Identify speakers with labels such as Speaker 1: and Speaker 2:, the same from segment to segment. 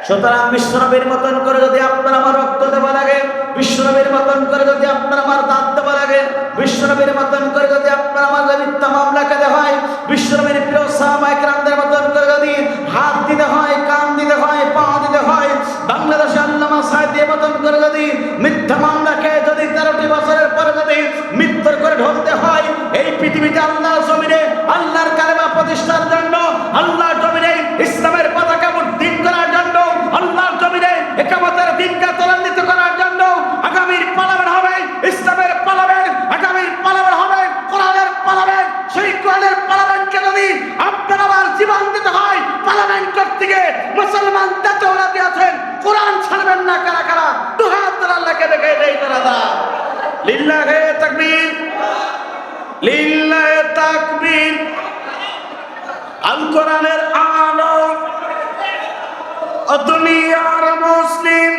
Speaker 1: সুতরাং বিশ্বনবীর মতন করে যদি আপনার আমার রক্ত দেওয়া লাগে, বিশ্বনবীর মতন করে যদি আপনার আমার দাঁত দেওয়া লাগে, বিশ্বনবীর মতন করে যদি আপনার আমার মিথ্যা মামলা খেতে হয়, বিশ্বনবীর প্রিয় সাহাবায়ে কেরামদের মতন করে যদি হাত দিতে হয়, কান দিতে হয়, পা দিতে হয়, বাংলাদেশে আল্লামা সাঈদীর মতন করে যদি মিথ্যা মামলা খেয়ে যদি 13টি বছরের পরে যদি মৃত্যুর করে ঢলতে হয়, এই পৃথিবীতে আল্লাহর জমিনে আল্লাহর কালেমা প্রতিষ্ঠার জন্য, আল্লাহর জমিনে ইসলামের পতাকা উড্ডীন করার জন্য, আল্লাহর জমিনে ইকামতের দিনকে ত্বরান্বিত করার জন্য আগামীর পার্লামেন্ট হবে ইসলামের পার্লামেন্ট, আগামীর পার্লামেন্ট হবে কোরআনের পার্লামেন্ট। সেই কোরআনের পার্লামেন্টকে যদি আপনার আমার জীবন দিতে হয়, পার্লামেন্ট করতে গিয়ে মুসলমান দাতারা দিয়েছেন, কোরআন ছাড়বেন না কারা কারা? দুহাত ধরে আল্লাহকে দেখে দেই তারা। লিল্লাহে তাকবীর, লিল্লাহে তাকবীর। আল কোরআনের আলো দুনিয়ার মুসলিম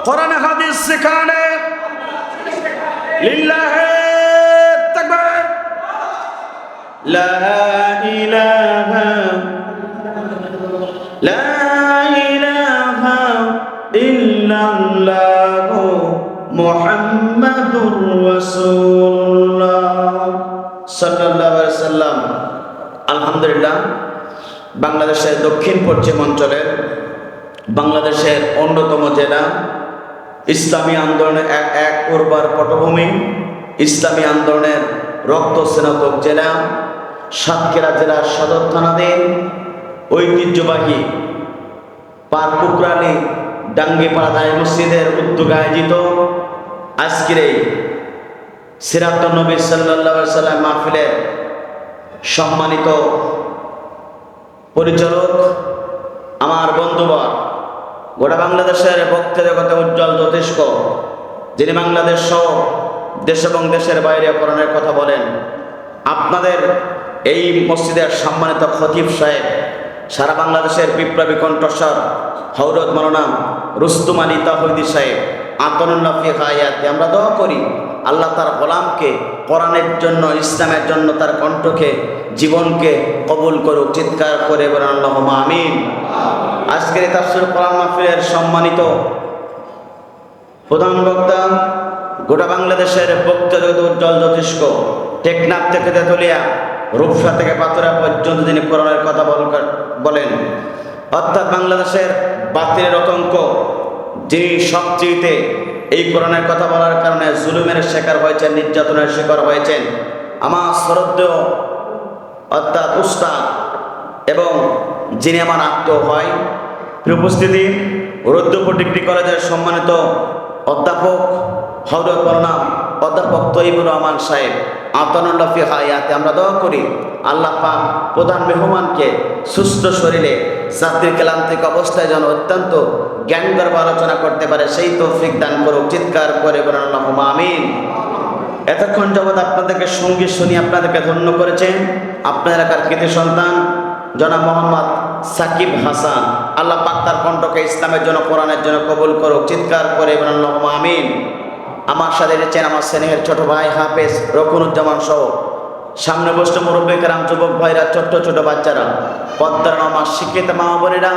Speaker 1: কোরআন হাদিস শিখানে লিল্লাহে তাকবীর। লা ইলাহা ইল্লাল্লাহু মুহাম্মাদুর রাসূলুল্লাহ সাল্লাল্লাহু আলাইহি ওয়াসাল্লাম। আলহামদুলিল্লাহ, বাংলাদেশের দক্ষিণ পশ্চিম অঞ্চলের বাংলাদেশের অন্যতম জেলা, ইসলামী আন্দোলনের এক উর্বর পটভূমি, ইসলামী আন্দোলনের রক্ত স্নাতক জেলা, সাতক্ষীরা জেলার সদর থানাধীন ঐতিহ্যবাহী পারপুকুরালী ডাঙ্গিপাড়া জামে মসজিদের উদ্যোগে আয়োজিত আজকের এই সিরাতুন নবী সাল্লাল্লাহু আলাইহি ওয়াসাল্লাম মাহফিলের সম্মানিত পরিচালক, আমার বন্ধুবর, গোটা বাংলাদেশের বক্তা জগতে উজ্জ্বল জ্যোতিষ্ক, যিনি বাংলাদেশ সহ দেশ এবং দেশের বাইরে কোরআনের কথা বলেন, আপনাদের এই মসজিদের সম্মানিত খতিব সাহেব, সারা বাংলাদেশের বিপ্লবী কণ্ঠস্বর হযরত মাওলানা রুস্তম আলী তাওহীদি সাহেব আতানুল্লাহ ফি হায়াতি, আমরা দোয়া করি আল্লাহ তার গোলামকে কোরআনের জন্য, ইসলামের জন্য তার কণ্ঠকে, জীবনকে কবুল করুক। চিৎকার করে বলেন আল্লাহুম্মা আমিন। আজকের এই তাফসীর কোরআন মাহফিলের সম্মানিত প্রধান বক্তা, গোটা বাংলাদেশের বক্তা জগৎ উজ্জ্বল জ্যোতিষ্ক, টেকনাফ থেকে তেতুলিয়া, রূপসা থেকে পাথুরা পর্যন্ত যিনি কোরআনের কথা বলেন, অর্থাৎ বাংলাদেশের বাতিলের আতঙ্ক, যিনি সবচেয়ে এই কোরআনের কথা বলার কারণে জুলুমের শিকার হয়েছেন, নির্যাতনের শিকার হয়েছেন, আমার শ্রদ্ধেয় অর্থাৎ উস্তাদ এবং যিনি আমার আত্মীয় হয়, উপস্থিতি রৌদ্রপুর ডিগ্রি কলেজের সম্মানিত অধ্যাপক হযরত মাওলানা অধ্যাপক তৈয়বুর রহমান সাহেব আতানুল্লাহ ফি হায়াতি, আমরা দোয়া করি আল্লাহ পাক প্রধান মেহমানকে সুস্থ শরীরে জাতির ক্লান্তিক অবস্থায় যেন অত্যন্ত জ্ঞানগর্ভ আলোচনা করতে পারে, সেই তৌফিক দান করুক। চিৎকার করে বলেন আল্লাহুম্মা আমিন। এতক্ষণ যাবৎ আপনাদেরকে সঙ্গীত শুনিয়ে আপনাদেরকে ধন্য করেছেন আপনার এলাকার কৃতি সন্তান জনাব মোহাম্মদ সাকিব হাসান। আল্লাহ পাক তার কণ্ঠকে ইসলামের জন্য, কোরআনের জন্য কবুল করুক। চিৎকার করে বলেন আল্লাহুম্মা আমিন। আমার সাথে এসেছেন আমার স্নেহের ছোট ভাই হাফেজ রকুনুজ্জামান সহ, সামনে বসে মুরব্বী কেরাম, যুবক ভাইরা, ছোট্ট ছোট বাচ্চারা, পদ্মার আমার শিক্ষিত মা বোনেরা,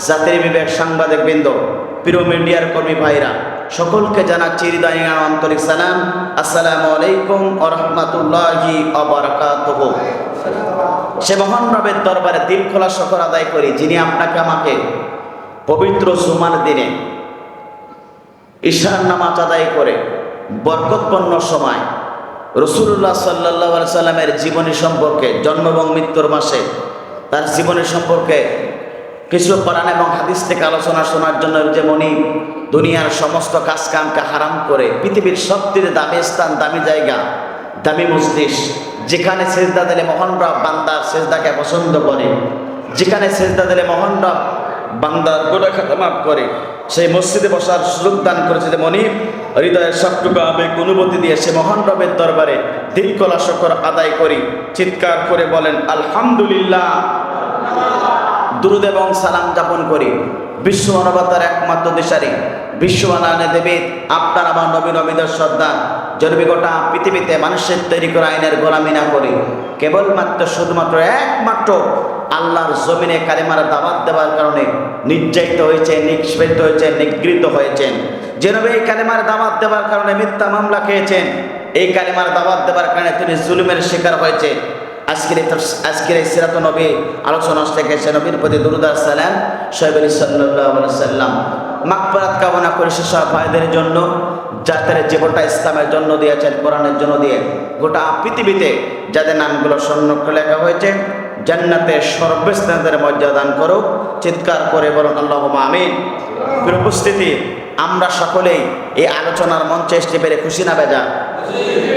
Speaker 1: জাতির বিবেক সাংবাদিক বৃন্দ, প্রিয় মিডিয়ার কর্মী ভাইরা, সকলকে জানাচ্ছি হৃদয় আন্তরিক সালাম। আসসালামু আলাইকুম ওয়া রাহমাতুল্লাহি ওয়া বারাকাতুহু। সে মহান রবের দরবারে দিল খোলা শুকর আদায় করি, যিনি আপনাকে আমাকে পবিত্র জুমার দিনে ঈশার নামাজ আদায় করে বরকতপূর্ণ সময় রাসূলুল্লাহ সাল্লাল্লাহু আলাইহি সাল্লামের জীবনী সম্পর্কে, জন্ম এবং মৃত্যুর মাসে তার জীবনী সম্পর্কে কিছু কোরআন এবং হাদিস থেকে আলোচনা শোনার জন্য, যেমনি দুনিয়ার সমস্ত কাজকামকে হারাম করে পৃথিবীর সবথেকে দামি স্থান, দামি জায়গা, দামি মজলিস, যেখানে সেজদা দিলে মহান রব বান্দার সেজদাকে পছন্দ করে, যেখানে সেজদা দিলে মহান রব বান্দার গুনাহ খাতা মাফ করে, সেই মসজিদে বসার সুযোগ দান করেছে। যেমনি হৃদয়ের সবটুকু আবেগ অনুভূতি দিয়ে সে মহান রবের দরবারে দিল খোলা শুকর আদায় করি। চিৎকার করে বলেন আলহামদুলিল্লাহ। দুরূদ এবং সালাম যাপন করি বিশ্ব মানবতার একমাত্র দিশারি, বিশ্ব বানানে দেবী আপনার আমার নবী নবীদের সর্দার জনবী গোটা পৃথিবীতে মানুষের তৈরি করা আইনের গোলামি না করে কেবলমাত্র শুধুমাত্র একমাত্র আল্লাহর জমিনে কালেমার দাওয়াত দেওয়ার কারণে নির্যাতিত হয়েছে, নিষ্পেষিত হয়েছে, নিগৃহীত হয়েছেন। জনবী এই কালেমার দাওয়াত দেওয়ার কারণে মিথ্যা মামলা খেয়েছেন, এই কালেমার দাওয়াত দেওয়ার কারণে তিনি জুলুমের শিকার হয়েছে। আজকের এই সিরাত নবী আলোচনা থেকে সে নবীর প্রতি দুরূদ আর সালাম শোয়েব আলী সাল্লাল্লাহু আলাইহি সাল্লাম মাগফিরাত কামনা করে সেসব ভাইদের জন্য যাদের জীবনটা ইসলামের জন্য দিয়েছেন, কোরআনের জন্য দিয়ে গোটা পৃথিবীতে যাদের নামগুলো স্বর্ণাক্ষরে লেখা হয়েছে জান্নাতে সর্বস্থানের মর্যাদা দান করো। চিৎকার করে বলুন আল্লাহুম্মা আমিন। প্রিয় উপস্থিতি, আমরা সকলেই এই আলোচনার মঞ্চে এসে পেরে খুশি না বেজা?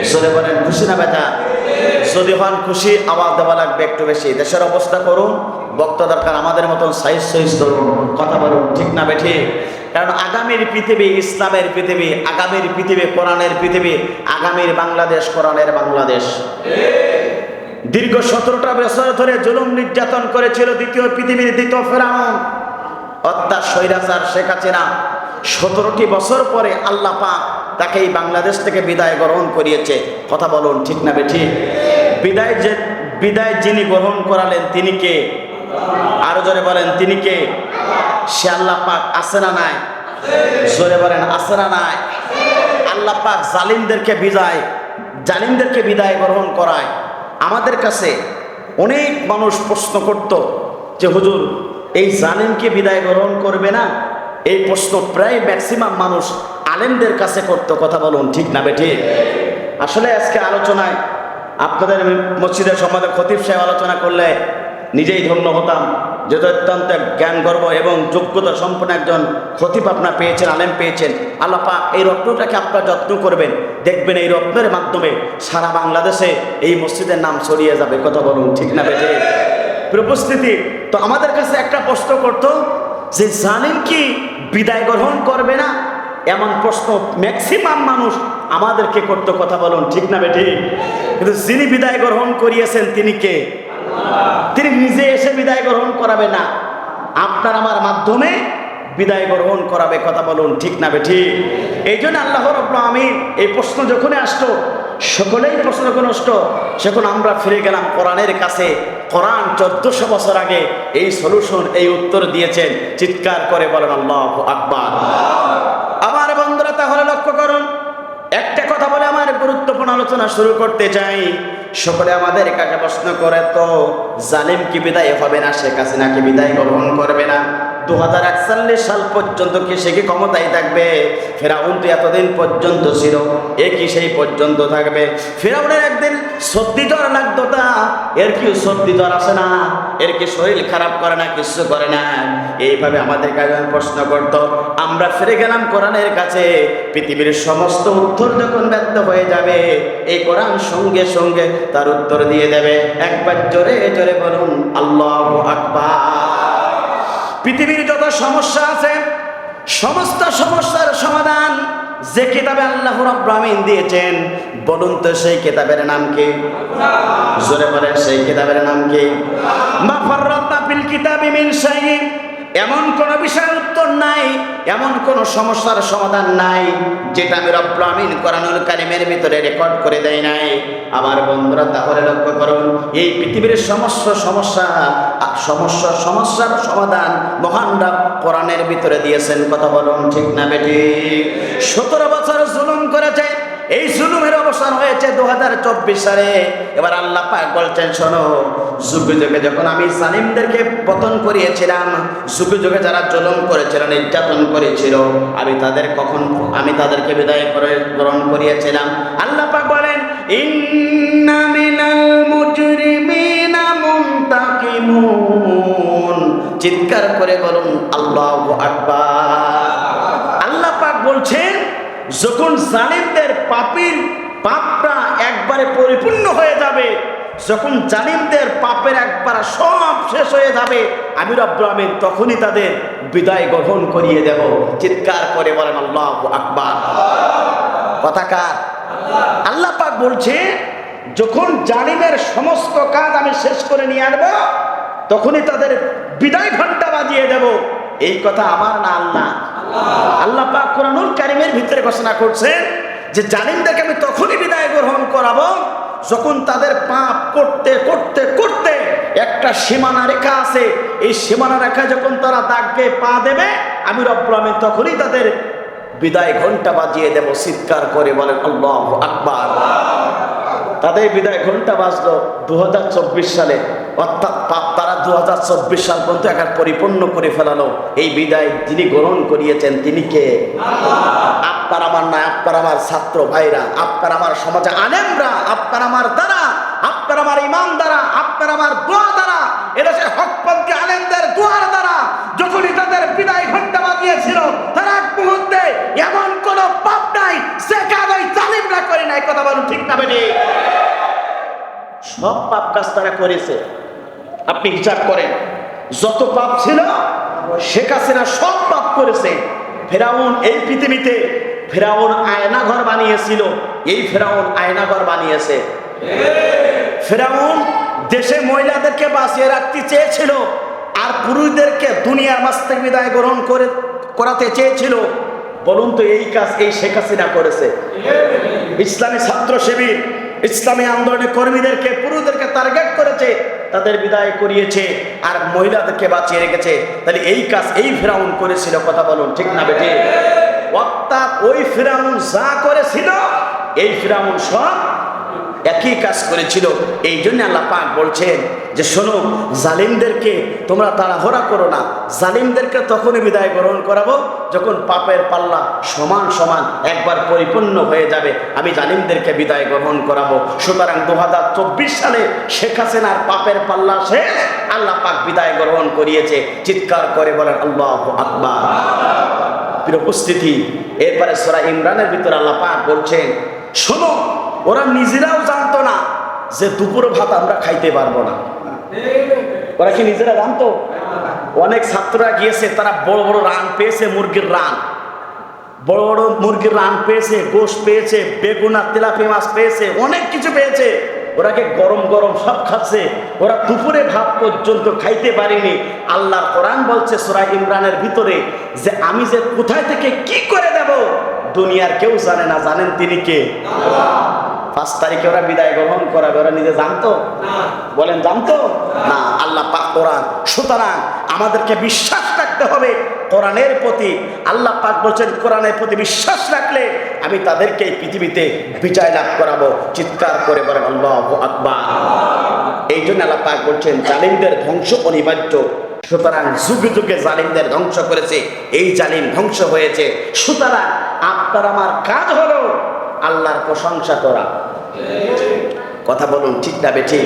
Speaker 1: জোরে বলেন খুশি না বেজা? যদি হন খুশি আওয়াজ দেওয়া লাগবে একটু বেশি। দেশের অবস্থা করুন, বক্তা দরকার আমাদের মতন সাইজ ধরুন, কথা বলুন, ঠিক না বেঠি? কারণ আগামীর পৃথিবী ইসলামের পৃথিবী, আগামীর পৃথিবী কোরআনের পৃথিবী, আগামীর বাংলাদেশ কোরআনের বাংলাদেশ। দীর্ঘ 17টা বছর ধরে জুলুম নির্যাতন করেছিল দ্বিতীয় পৃথিবীর দ্বিতীয় ফেরাউন অর্থাৎ স্বৈরাচার শেখ হাসিনা। 17টি বছর পরে আল্লাহ পাক তাকে এই বাংলাদেশ থেকে বিদায় গ্রহণ করিয়েছে। কথা বলুন, ঠিক না বেঠি? বিদায় যিনি গ্রহণ করালেন তিনি কে? আরো জোরে বলেন তিনি কে? সে আল্লাহ পাক আছে না নাই? জোরে বলেন আছে না নাই? আল্লাহ পাক জালিমদেরকে বিদায় গ্রহণ করায়। আমাদের কাছে অনেক মানুষ প্রশ্ন করত যে হুজুর এই জালিমকে বিদায় গ্রহণ করবে না? এই প্রশ্ন প্রায় ম্যাক্সিমাম মানুষ আলেমদের কাছে করত। কথা বলুন, ঠিক না বেঠি? আসলে আজকে আলোচনায় আপনাদের মসজিদের সম্বন্ধে খতিব সাহেব আলোচনা করলে নিজেই ধন্য হতাম, যেহেতু অত্যন্ত জ্ঞান গর্ব এবং যোগ্যতা সম্পন্ন একজন খতিব আপনারা পেয়েছেন, আলেম পেয়েছেন। আল্লাহ পাক এই রত্নটাকে আপনারা যত্ন করবেন, দেখবেন এই রত্নের মাধ্যমে সারা বাংলাদেশে এই মসজিদের নাম ছড়িয়ে যাবে। কথা বলুন, ঠিক না বেঠি? উপস্থিতি, তো আমাদের কাছে একটা প্রশ্ন করতো যে জালিম কি বিদায় গ্রহণ করবে না? এমন প্রশ্ন ম্যাক্সিমাম মানুষ আমাদেরকে করতো। কথা বলুন, ঠিক না বেঠি? কিন্তু যিনি বিদায় গ্রহণ করিয়েছেন তিনি কে? তিনি নিজে এসে বিদায় গ্রহণ করাবে না, আপনার আমার মাধ্যমে বিদায় গ্রহণ করাবে। কথা বলুন, ঠিক না বেঠি? এই জন্য আল্লাহ রাব্বুল আমিন এই প্রশ্ন যখনই আসতো, সকলেই প্রশ্ন যখন আসতো, সেখন আমরা ফিরে গেলাম কোরআনের কাছে। কোরআন 1400 বছর আগে এই সলিউশন, এই উত্তর দিয়েছেন। চিৎকার করে বলেন আল্লাহু আকবার। আমার বন্ধুরা তাহলে লক্ষ্য করুন, একটা কথা বলে আমার গুরুত্বপূর্ণ আলোচনা শুরু করতে চাই। সকলে আমাদের কাছে প্রশ্ন করে, তো জালিম কি বিদায় হবে না? শেখ হাসিনা কি বিদায় গ্রহণ করবে না? 2041 সাল পর্যন্ত কি সে কি ক্ষমতায় থাকবে? ফেরাউন তো এতদিন পর্যন্ত ছিল, এ কি সেই পর্যন্ত থাকবে? ফেরাউনের একদিন সর্দি জ্বর লাগতো, তা এর কি সর্দি জ্বর আসে না? এর কি শরীর খারাপ করে না? কিছু করে না। এইভাবে আমাদের কাছে প্রশ্ন করতো। আমরা ফিরে গেলাম কোরআনের কাছে। পৃথিবীর সমস্ত উত্তর যখন ব্যর্থ হয়ে যাবে, এই কোরআন সঙ্গে সঙ্গে তার উত্তর দিয়ে দেবে। একবার জোরে জোরে বলুন আল্লাহু আকবার। পৃথিবীর যত সমস্যা আছে সমস্ত সমস্যার সমাধান যে কিতাবে আল্লাহ রাব্বুল আমিন দিয়েছেন, বলুন তো সেই কিতাবের নাম কি? জোরে বলেন সেই কিতাবের নাম কি? মা ফাররাতনা ফিল কিতাবি মিন শাইইন। এমন কোন বিষয়ের উত্তর নাই, এমন কোন সমস্যার সমাধান নাই যেটা আমি রব্বুল আমিন কোরআনুল কারীমের ভিতরে রেকর্ড করে দেই নাই। আমার বন্ধুরা তাহলে লক্ষ্য করুন, এই পৃথিবীর সমস্যার সমাধান মহান রব কোরআনের ভিতরে দিয়েছেন। কথা বলুন, ঠিক না বেঠি? 17 বছর জুলুম করেছে, এই জুলুমের অবসান হয়েছে 2024 সালে। এবার আল্লাহ পাক বলছেন, শোনো, যুগে যুগে যখন আমি জালিমদেরকে পতন করিয়েছিলাম, যুগে যুগে যারা জুলুম করেছিল, নির্যাতন করেছিল, আমি তাদেরকে বিদায় করে গ্রহণ করিয়েছিলাম। আল্লাহ পাক বলেন, ইন্না মিনাল মুজরিমিনা মুনতাকিমুন। চিৎকার করে বলুন আল্লাহু আকবার। আল্লাহ পাক বলছেন, যখন জালিমদের পাপটা একবারে পরিপূর্ণ হয়ে যাবে, যখন জালিমদের পাপের একবার সব শেষ হয়ে যাবে, আমি রব্বুল আমিন তখনই তাদের বিদায় গ্রহণ করিয়ে দেব। চিৎকার করে বলেন আল্লাহু আকবার। কথা কার? আল্লাহ পাক বলছে, যখন জালিমের সমস্ত কাজ আমি শেষ করে নিয়ে আসবো, তখনই তাদের বিদায় ঘন্টা বাজিয়ে দেব। এই কথা আমার না আল্লাহ? আল্লাহ পাক কোরআনুল কারীমের ভিতরে ঘোষণা করছেন, যে জালিমদেরকে আমি তখনই বিদায় গ্রহণ করাবো যখন তাদের পাপ করতে করতে করতে একটা সীমানা রেখা আছে, এই সীমানা রেখা যখন তারা দাগকে পা দেবে, আমি রব্বুল আমিন তখনই তাদের বিদায় ঘন্টা বাজিয়ে দেব। চিৎকার করে বলেন আল্লাহু আকবার। তাদের বিদায় ঘন্টা বাজলো 2024 সালে, অর্থাৎ পাপ তারা 2024 সাল পর্যন্ত একা পরিপূর্ণ করে ফেলালো। এই বিদায় যিনি গ্রহণ করিয়েছেন তিনি কে? আপনার আমার নয়, আপনার আমার ছাত্র ভাইরা, আপনার আমার সমাজে আলেমরা, আপনার আমার দ্বারা, আপনার আমার ইমাম দ্বারা, আপনার আমার দোয়া দ্বারা, এদেশে হকপন্থী আলেমদের দোয়ার দ্বারা যখনই তাদের বিদায় ঘন্টা বাজিয়েছিল, তার এক মুহূর্তে এমন কোন পাপ নাই সে কাজ ওই জালিমরা করে নাই। কথা বলুন ঠিক না বেটি? সব পাপ কাজ তারা করেছে। আপনি হিসাব করেন, যত পাপ ছিল শেখ হাসিনা সব পাপ করেছে। ফেরাউন এই পৃথিবীতে ফেরাউন আয়নাঘর বানিয়েছিল, এই ফেরাউন আয়নাঘর বানিয়েছে। ফেরাউন দেশে মহিলাদেরকে বাঁচিয়ে রাখতে চেয়েছিল আর পুরুষদেরকে দুনিয়ার মাঝ থেকে বিদায় গ্রহণ করাতে চেয়েছিল। বলুন তো এই কাজ এই শেখ হাসিনা করেছে? ইসলামী ছাত্র শিবির ইসলামী আন্দোলনের কর্মীদেরকে পুরুষদেরকে টার্গেট করেছে, তাদের বিদায় করিয়েছে আর মহিলাদেরকে বাঁচিয়ে রেখেছে। তাহলে এই কাজ এই ফেরাউন করেছিল। কথা বলুন ঠিক না বেটি? অর্থাৎ ওই ফেরাউন যা করেছিল এই ফেরাউন সব একই কাজ করেছিল। এই জন্য আল্লাহ পাক বলছেন যে শোনো, জালিমদেরকে তোমরা তাড়াহুড়া করো না। জালিমদেরকে তখনই বিদায় গ্রহণ করাবো যখন পাপের পাল্লা সমান সমান একবার পরিপূর্ণ হয়ে যাবে, আমি জালিমদেরকে বিদায় গ্রহণ করাবো। সুতরাং 2024 সালে শেখ হাসিনার পাপের পাল্লা শেষ, আল্লাহ পাক বিদায় গ্রহণ করিয়েছে। চিৎকার করে বলেন আল্লাহু আকবার। প্রিয় উপস্থিতি, এরপরে সূরা ইমরানের ভিতরে আল্লাহ পাক বলছেন শোনো, ওরা নিজেরাও জানতো না যে দুপুর ভাত আমরা খাইতে পারবো না। ওরা কি নিজেরা জানতো? অনেক ছাত্ররা গিয়েছে, তারা বড় বড় রান পেয়েছে, মুরগির রান, বড় বড় মুরগির রান পেয়েছে, গোশত পেয়েছে, বেগুনা তেলাপিয়া মাছ পেয়েছে, অনেক কিছু পেয়েছে। ওরাকে গরম গরম সব খাচ্ছে, ওরা দুপুরে ভাত পর্যন্ত খাইতে পারেনি। আল্লাহর কোরআন বলছে সূরা ইমরানের ভিতরে যে আমি যে কোথায় থেকে কি করে দেব দুনিয়ার কেউ জানে না। জানেন তিনি কে? 5 তারিখে ওরা বিদায় গ্রহণ করাবে, ওরা নিজে জানতো? বলেন জানতো না? আল্লাহ পাক কোরআন। সুতরাং আমাদেরকে বিশ্বাস রাখতে হবে কোরআনের প্রতি। আল্লাহ পাক বলছেন কোরআনের প্রতি বিশ্বাস রাখলে আমি তাদেরকে এই পৃথিবীতে বিজয় লাভ করাবো। চিৎকার করে বলেন আল্লাহু আকবার। এই জন্য আল্লাহ পাক বলছেন জালিমদের ধ্বংস অনিবার্য। সুতরাং যুগে যুগে জালিমদের ধ্বংস করেছে, এই জালিম ধ্বংস হয়েছে। সুতরাং আপনার আমার কাজ হলো আল্লাহর প্রশংসা করা। কথা বলুন ঠিক না বেঠি?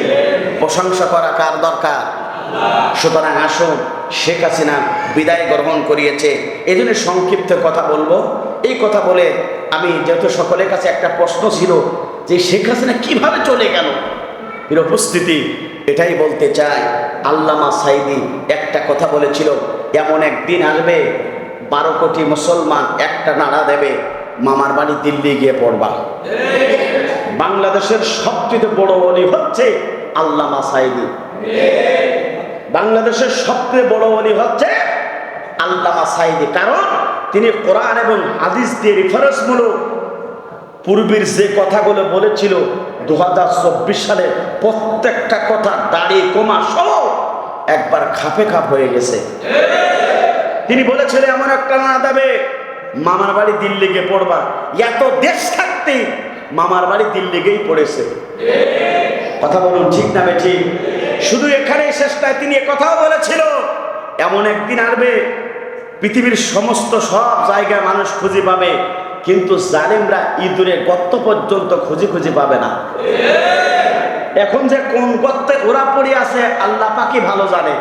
Speaker 1: প্রশংসা করা কার দরকার? সুতরাং আসুন, শেখ হাসিনা বিদায় গ্রহণ করিয়েছে, এই জন্য সংক্ষিপ্ত কথা বলবো। এই কথা বলে আমি যেহেতু সকলের কাছে একটা প্রশ্ন ছিল যে শেখ হাসিনা কিভাবে চলে গেল, এর উপস্থিতি এটাই বলতে চাই। আল্লামা সাঈদী একটা কথা বলেছিল, এমন একদিন আসবে 12 কোটি মুসলমান একটা নাড়া দেবে, মামার বাড়ি দিল্লি গিয়ে পড়বা। বাংলাদেশের সবচেয়ে বড় ওলি হচ্ছে আল্লামা সাঈদী। বাংলাদেশের সবচেয়ে বড় ওলি হচ্ছে আল্লামা সাঈদী, কারণ তিনি কোরআন এবং হাদিস দিয়ে রেফারেন্সমূলক পূর্বের যে কথাগুলো বলেছিল 2024 সালে প্রত্যেকটা কথা দাড়ি কমা সহ একবার খাপে খাপ হয়ে গেছে। তিনি বলেছিলেন এমন একটা না দেবে, মামার বাড়ি দিল্লি গিয়ে পড়বা। এত দেশ থাকতে মামার বাড়ি দিল্লি গিয়েই পড়েছে। কথা বলুন ঠিক না ঠিক? শুধু এখানেই শেষ নয়, তিনি কথাও বলেছিল এমন একদিন আসবে পৃথিবীর সমস্ত সব জায়গায় মানুষ খুঁজে পাবে, কিন্তু জালিমরা ইঁদুরে গর্ত পর্যন্ত খুঁজে পাবে না। এখন যে কোন গর্তে ওরা পড়ে আছে আল্লাহ পাকই ভালো জানে।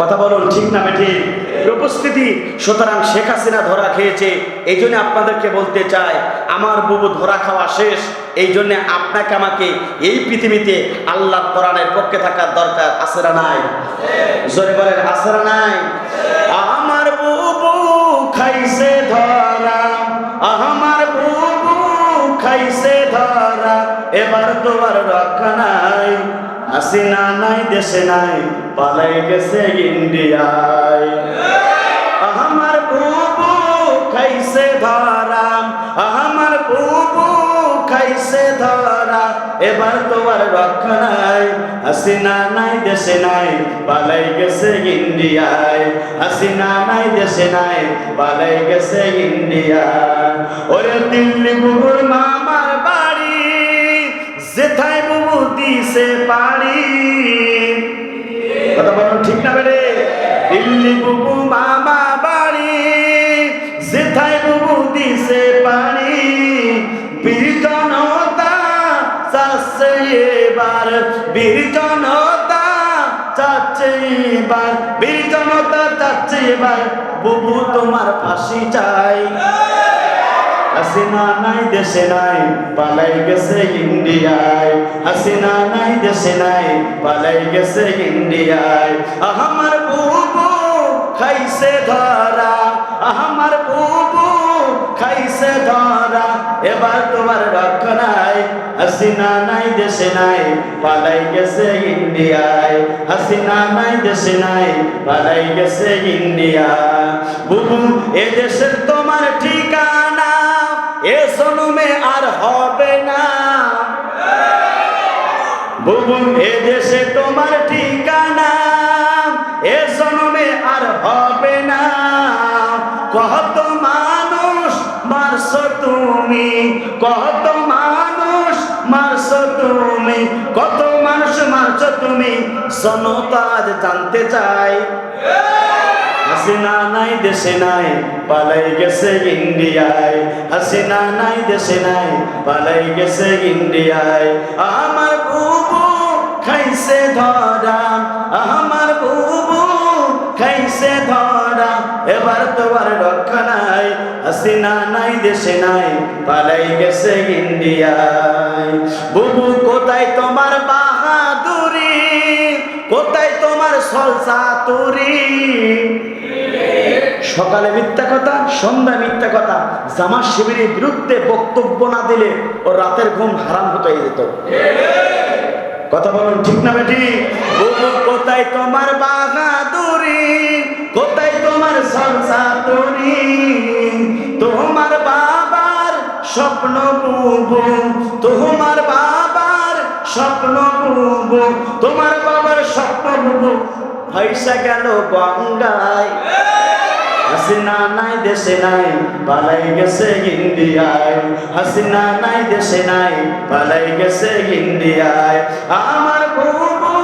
Speaker 1: কথা বলুন ঠিক না বেঠি? উপস্থিতি, সুতরাং শেখ হাসিনা ধরা খেয়েছে। এই জন্য আপনাদেরকে বলতে চাই, আমার বুবু ধরা খাওয়া শেষ। এই জন্য আপনাকে আমাকে এই পৃথিবীতে আল্লাহ কোরআনের পক্ষে থাকার দরকার আছে না নাই? জোরে বলেন আছে না নাই? আমার বুবু খাইছে ধরা, আমার বুবু খাইছে ধরা, এবার তো আর রক্ষা নাই। হাসিনা নাই দেশে নাই, পালাই গেছে ইন্ডিয়ায়। আমার বুবু খাইছে ধরা, আমার বুবু খাইছে ধরা, এবার তোমার রক্ষা নাই। হাসিনা নাই দেশে নাই, পালাই গেছে ইন্ডিয়ায়। হাসিনা নাই দেশে নাই, পালাই গেছে ইন্ডিয়া। ওরে দিল্লি বুবুর মামার বাড়ি, যেথায় বুবু দিছে পাড়ি। কথা বলুন ঠিক না বেরে? দিল্লি বুবু মামা বাড়ি, যেথায় বুবু দিছে পাড়ি। বীর জনতা চাচ্ছে এবার, বীর জনতা চাচ্ছে এবার, বীর জনতা চাচ্ছে এবার বুবু তোমার ফাঁসি চাই। হাসিনা নাই দেশে নাই, পালাই গেছে ইন্ডিয়ায়। হাসিনা নাই দেশে নাই, পালাই গেছে ইন্ডিয়ায়। আমার বুবু খাইছে ধরা, আমার বুবু খাইছে ধরা, এবার তোমার রক্ষা নাই। হাসিনা নাই দেশে নাই, পালাই গেছে ইন্ডিয়ায়। হাসিনা নাই দেশে নাই, পালাই গেছে ইন্ডিয়া। বুবু এ দেশের তোমার ঠিকানা এ জন্মে আর হবে না। বুবু এ দেশে তোমার ঠিকানা এ জন্মে আর হবে না। কত মানুষ মারছো তুমি, কত মানুষ মারছো তুমি, কত মানুষ মারছো তুমি, জনতা আজ জানতে চাই। হাসিনা নাই দেশে নাই, পালাই গেছে ইন্ডিয়ায়। হাসিনা নাই দেশে নাই, পালাই গেছে ইন্ডিয়ায়। আমার বুবু খাইছে ধরা, আমার বুবু খাইছে ধরা, এবার তোমার রক্ষা নাই। হাসিনা নাই দেশে নাই, পালাই গেছে ইন্ডিয়ায়। বুবু কোথায় তোমার বাহাদুরি, কোথায় তোমার সলসাতুরি? সকালে মিথ্যা কথা, সন্ধ্যা মিথ্যা কথা। জামাত শিবিরের বিরুদ্ধে বক্তব্য না দিলে ও রাতের ঘুম হারাম হয়ে যেত। কথা বলুন ঠিক না বেটি? বুবু কোথায় তোমার বাহাদুরি, কোথায় তোমার সলসাতুরি? তোমার বাবার স্বপ্ন বুবু, তোমার বাবার স্বপ্ন বুবু, তোমার বাবার স্বপ্ন বুবু ভাইসা গেল গঙ্গায়। হাসিনা নাই দেশে নাই, পালাই গেছে ইন্ডিয়ায়। হাসিনা নাই দেশে নাই, পালাই গেছে ইন্ডিয়ায়। আমার বুবু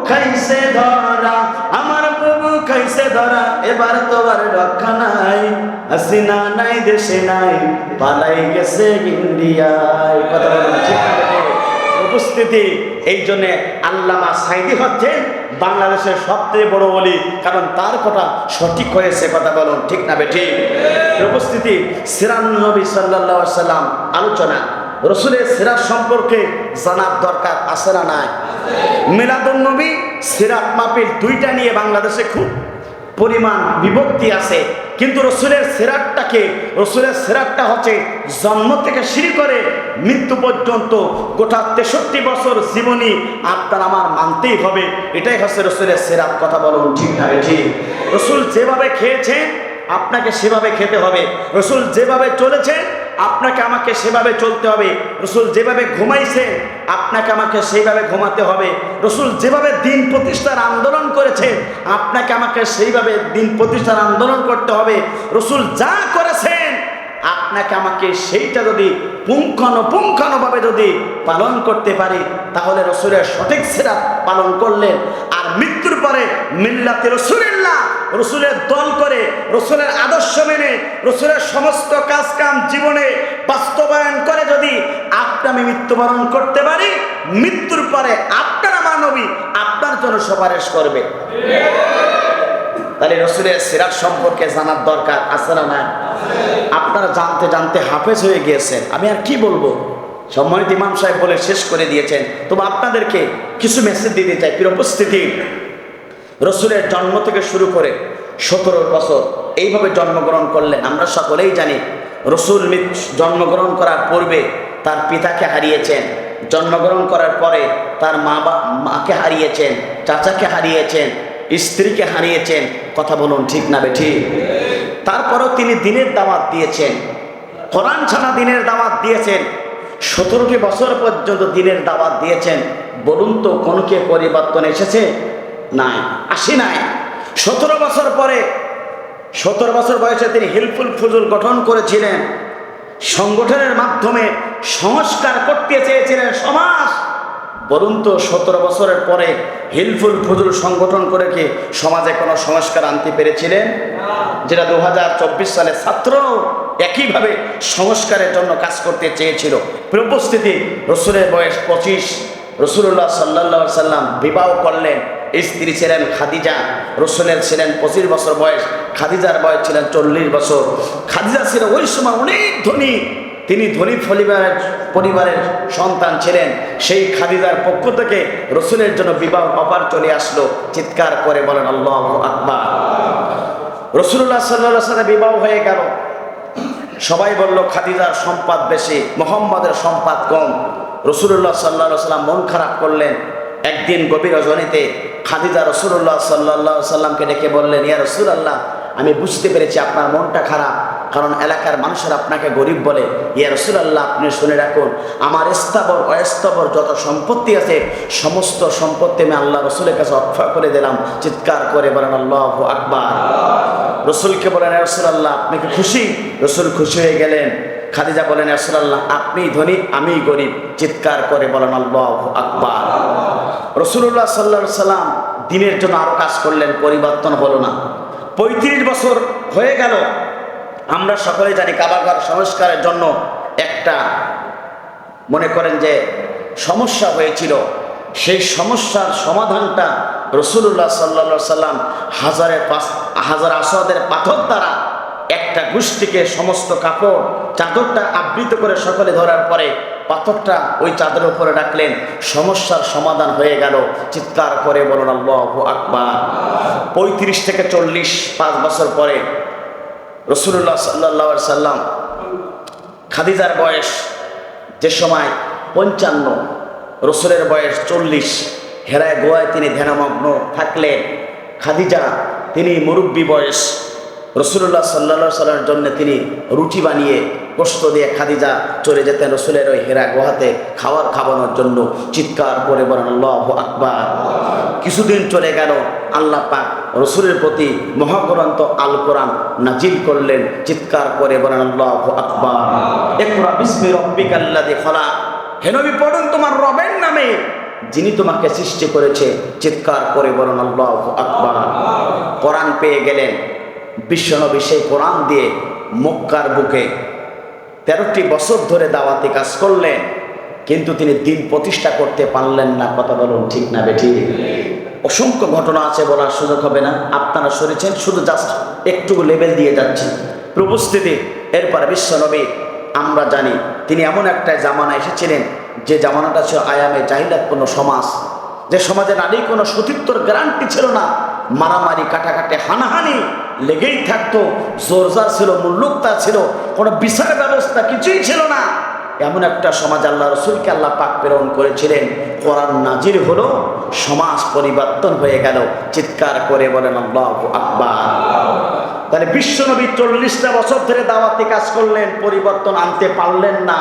Speaker 1: খাইছে ধরা, আমার বুবু খাইছে ধরা, এবার তোমার রক্ষা নাই। হাসিনা নাই দেশে নাই, পালাই গেছে ইন্ডিয়ায়। কথা বলুন ঠিক না? উপস্থিতি এই জন্য আল্লামা সাঈদী হচ্ছেন বাংলাদেশের সবচেয়ে বড় ওলি, কারণ তার কথা সঠিক হয়েছে। কথা বলুন ঠিক না বেঠি? উপস্থিতি সিরাত নবী সাল্লাল্লাহু আলাইহি সাল্লাম আলোচনা, রসুলের সিরাত সম্পর্কে জানার দরকার আছে না নাই? মিলাদুন নবী সিরাত মাহফিল দুইটা নিয়ে বাংলাদেশে খুব পরিমাণ বিভক্তি আছে, কিন্তু রসুলের সিরাতটাকে, রসুলের সিরাতটা হচ্ছে জন্ম থেকে শুরু করে মৃত্যু পর্যন্ত গোটা 63 বছর জীবনী আপনার আমার মানতেই হবে। এটাই হচ্ছে রসুলের সিরাত। কথা বলুন ঠিক না ঠিক? রসুল যেভাবে খেয়েছেন আপনাকে সেভাবে খেতে হবে, রসুল যেভাবে চলেছেন আপনাকে আমাকে সেভাবে চলতে হবে, রসুল যেভাবে ঘুমাইছে আপনাকে আমাকে সেইভাবে ঘুমাতে হবে, রসুল যেভাবে দিন প্রতিষ্ঠার আন্দোলন করেছে আপনাকে আমাকে সেইভাবে দিন প্রতিষ্ঠার আন্দোলন করতে হবে। রসুল যা করেছেন আপনাকে আমাকে সেইটা যদি পুঙ্খানুপুঙ্খানুভাবে যদি পালন করতে পারি তাহলে রসুলের সঠিক সিরাত পালন করলেন। আর মৃত্যুর পরে মিল্লাতে রসুলিল্লাহ, রসুলের দল করে, রসুলের আদর্শ মেনে, রসুলের সমস্ত কাজ কাম জীবনে বাস্তবায়ন করে যদি আমি মৃত্যুবরণ করতে পারি, মৃত্যুর পরে আপনার আমার নবী আপনার জন্য সুপারিশ করবে। তাহলে রসুলের সিরাত সম্পর্কে জানার দরকার আছে না না? আপনারা জানতে জানতে হাফেজ হয়ে গিয়েছেন, আমি আর কি বলবো। সম্মানিত ইমাম সাহেব বলে শেষ করে দিয়েছেন, তবে আপনাদেরকে কিছু মেসেজ দিতে চাই। প্রিয় উপস্থিতি, রসুলের জন্ম থেকে শুরু করে 17 বছর এইভাবে জন্মগ্রহণ করলেন। আমরা সকলেই জানি রসুল জন্মগ্রহণ করার পূর্বে তার পিতাকে হারিয়েছেন, জন্মগ্রহণ করার পরে তার মাকে হারিয়েছেন, চাচাকে হারিয়েছেন, স্ত্রীকে হারিয়েছেন। কথা বলুন ঠিক না বেঠি? তারপরও তিনি দিনের দাওয়াত দিয়েছেন, কোরআন ছাড়া দিনের দাওয়াত দিয়েছেন, 17টি বছর পর্যন্ত দিনের দাওয়াত দিয়েছেন। বলুন তো কোনো কি পরিবর্তন এসেছে? নাই, আসে নাই। 17 বছর পরে, 17 বছর বয়সে তিনি হিলফুল ফুজুল গঠন করেছিলেন। সংগঠনের মাধ্যমে সংস্কার করতে চেয়েছিলেন সমাজ। বলুন তো 17 বছরের পরে হিলফুল ফুজুল সংগঠন করে কি সমাজে কোনো সংস্কার আনতে পেরেছিলেন? যেটা 2024 সালে ছাত্র একইভাবে সংস্কারের জন্য কাজ করতে চেয়েছিল। উপস্থিতি, রসুলের বয়স 25, রসুল্লাহ সাল্লাল্লাহু আলাইহি সাল্লাম বিবাহ করলেন। স্ত্রী ছিলেন খাদিজা, রসুলের ছিলেন 25 বছর বয়স, খাদিজার বয়স ছিলেন 40 বছর। খাদিজা ছিল ওই সময় অনেক ধনী, তিনি ধনী পরিবারের সন্তান ছিলেন। সেই খাদিজার পক্ষ থেকে রসুলের জন্য বিবাহ অফার চলে আসলো। চিৎকার করে বলেন আল্লাহু আকবার। রসুল্লাহ সাল্লাল্লাহু আলাইহি সাল্লাম বিবাহ হয়ে গেল। সবাই বলল খাদিজার সম্পদ বেশি, মুহাম্মাদের সম্পদ কম। রসুল্লাহ সাল্লাল্লাহু আলাইহি সাল্লাম মন খারাপ করলেন। একদিন গভীর রজনীতে খাদিজা রসুল্লাহ সাল্লাল্লাহু আলাইহি সাল্লামকে ডেকে বললেন, ইয়া রাসূলুল্লাহ, আমি বুঝতে পেরেছি আপনার মনটা খারাপ, কারণ এলাকার মানুষেরা আপনাকে গরিব বলে। ইয়া রাসূলুল্লাহ, আপনি শুনে রাখুন, আমার স্থাবর অস্থাবর যত সম্পত্তি আছে সমস্ত সম্পত্তি আমি আল্লাহ রসুলের কাছে অফা করে দিলাম। চিৎকার করে বলেন আল্লাহু আকবার। রসুলকে বলেন, ইয়া রাসূলুল্লাহ, আপনি কি খুশি? রসুল খুশি হয়ে গেলেন। খাদিজা বলেন, ইয়া রাসূলুল্লাহ, আপনি ধনী আমি গরিব। চিৎকার করে বলেন আল্লাহু আকবার। রসুল্লাহ সাল্লাল্লাহু আলাইহি সাল্লাম দিনের জন্য আরো কাজ করলেন, পরিবর্তন হলো না। 35 বছর হয়ে গেল। আমরা সকলে জানি কাবাঘর সংস্কারের জন্য একটা মনে করেন যে সমস্যা হয়েছিল। সেই সমস্যার সমাধানটা রসুল্লাহ সাল্লাল্লাহু আলাইহি সাল্লাম হাজার আসওয়াদের পাথর দ্বারা একটা গোষ্ঠীকে সমস্ত কাপড় চাদরটা আবৃত করে সকলে ধরার পরে পাথরটা ওই চাদরের উপরে রাখলেন, সমস্যার সমাধান হয়ে গেল। চিৎকার করে বলুন আল্লাহু আকবার। 35 থেকে 40, 5 বছর পরে রসুল্লাহ সাল্লাল্লাহু আলাইহি সাল্লাম, খাদিজার বয়স যে সময় 55, রসুলের বয়স 40, হেরায় গোয়ায় তিনি ধ্যানমগ্ন থাকলেন। খাদিজা তিনি মুরব্বী বয়স। রসুল্লাহ সাল্লাল্লাহু আলাইহি সাল্লামের জন্য তিনি রুটি বানিয়ে গোশত দিয়ে খাদিজা চলে যেতেন রসুলের ওই হেরা গুহাতে খাওয়ানোর জন্য। চিৎকার করে বলেন আল্লাহু আকবার। কিছুদিন চলে গেল, আল্লাহ পাক রসুলের প্রতি মহাগ্রন্থ আল কোরআন নাজিল করলেন। চিৎকার করে বলেন আল্লাহু আকবার। ইকরা বিসমি রাব্বিকাল্লাযী খলাক, হে নবী পড়ুন তোমার রবের নামে যিনি তোমাকে সৃষ্টি করেছে। চিৎকার করে বলেন আল্লাহু আকবার। কোরআন পেয়ে গেলেন। বিশ্বনবী সেই কোরআন দিয়ে মক্কার বুকে 13টি বছর ধরে দাওয়াতি কাজ করলেন, কিন্তু তিনি দিন প্রতিষ্ঠা করতে পারলেন না। কথা বলুন ঠিক না বেঠিক? অসংখ্য ঘটনা আছে, বলার সুযোগ হবে না, আপনারা শুনেছেন, শুধু জাস্ট একটু লেভেল দিয়ে যাচ্ছি। উপস্থিতি, এরপর বিশ্বনবী আমরা জানি তিনি এমন একটা জামানা এসেছিলেন যে জামানাটা ছিল আয়ামে জাহিলাতপূর্ণ সমাজ, যে সমাজে নারী কোনো সতীত্বর গ্যারান্টি ছিল না। মারামারি কাটাকাটি হানাহানি লেগেই থাকতো। জোরজার ছিল, মুল্লুকতা ছিল, কোনো বিচার ব্যবস্থা কিছুই ছিল না। এমন একটা সমাজ আল্লাহ রসুলকে আল্লাহ পাক প্রেরণ করেছিলেন। কোরআন নাজির হলো, সমাজ পরিবর্তন হয়ে গেল। চিৎকার করে বলেন আল্লাহু আকবার। তাহলে বিশ্বনবী 40টা বছর ধরে দাওয়াতি কাজ করলেন, পরিবর্তন আনতে পারলেন না।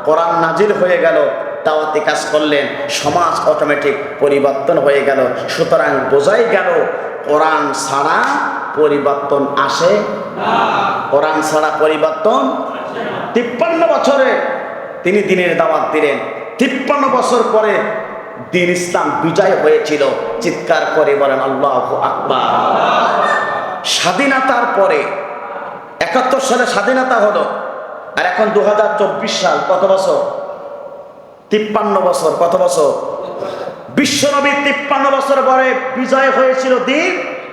Speaker 1: কোরআন নাজির হয়ে গেল, দাওয়াতি কাজ করলেন, সমাজ অটোমেটিক পরিবর্তন হয়ে গেল। সুতরাং বোঝাই গেল কোরআন ছাড়া পরিবর্তন আসে না। কোরআন ছাড়া পরিবর্তন 53 বছরে তিনি দিনের দাওয়াত দিলেন। 53 বছর পরে দিন ইসলাম বিজয় হয়েছিল। চিৎকার করে বলেন আল্লাহু আকবার। স্বাধীনতার পরে 71 সালে স্বাধীনতা হলো, আর এখন 2024 সাল, কত বছর? 53 বছর। কত বছর? বিশ্বনবী 53 বছর পরে বিজয় হয়েছিল দিন,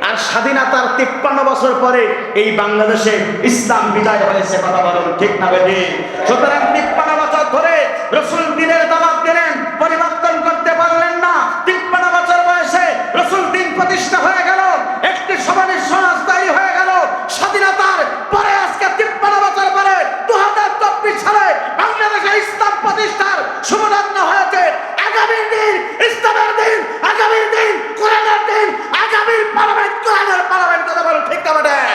Speaker 1: আর স্বাধীনতার 53 বছর পরে এই বাংলাদেশে ইসলাম বিজয় হয়েছে। কথা বলুন ঠিক না বেঠিক? সুতরাং 53 বছর ধরে রসুল দিনের দাওয়াত দিলেন, পরিবর্তন করতে পারলেন না। 53 বছর বয়সে রসুল দিন প্রতিষ্ঠা হয়ে গেল, একটি সমাজের সমাজ তৈরি হয়ে গেল। স্বাধীনতার পরে আজকে 53 বছর পরে 2024 সালে বাংলাদেশে ইসলাম প্রতিষ্ঠার শুভলগ্ন হয়েছে। আগামীর দিন ইসলামের দিন, আগামীর দিন কোরআনের দিন, আগামীর পার্লামেন্ট কোরআনের পার্লামেন্ট। কথা বলুন ঠিক না বেঠিক?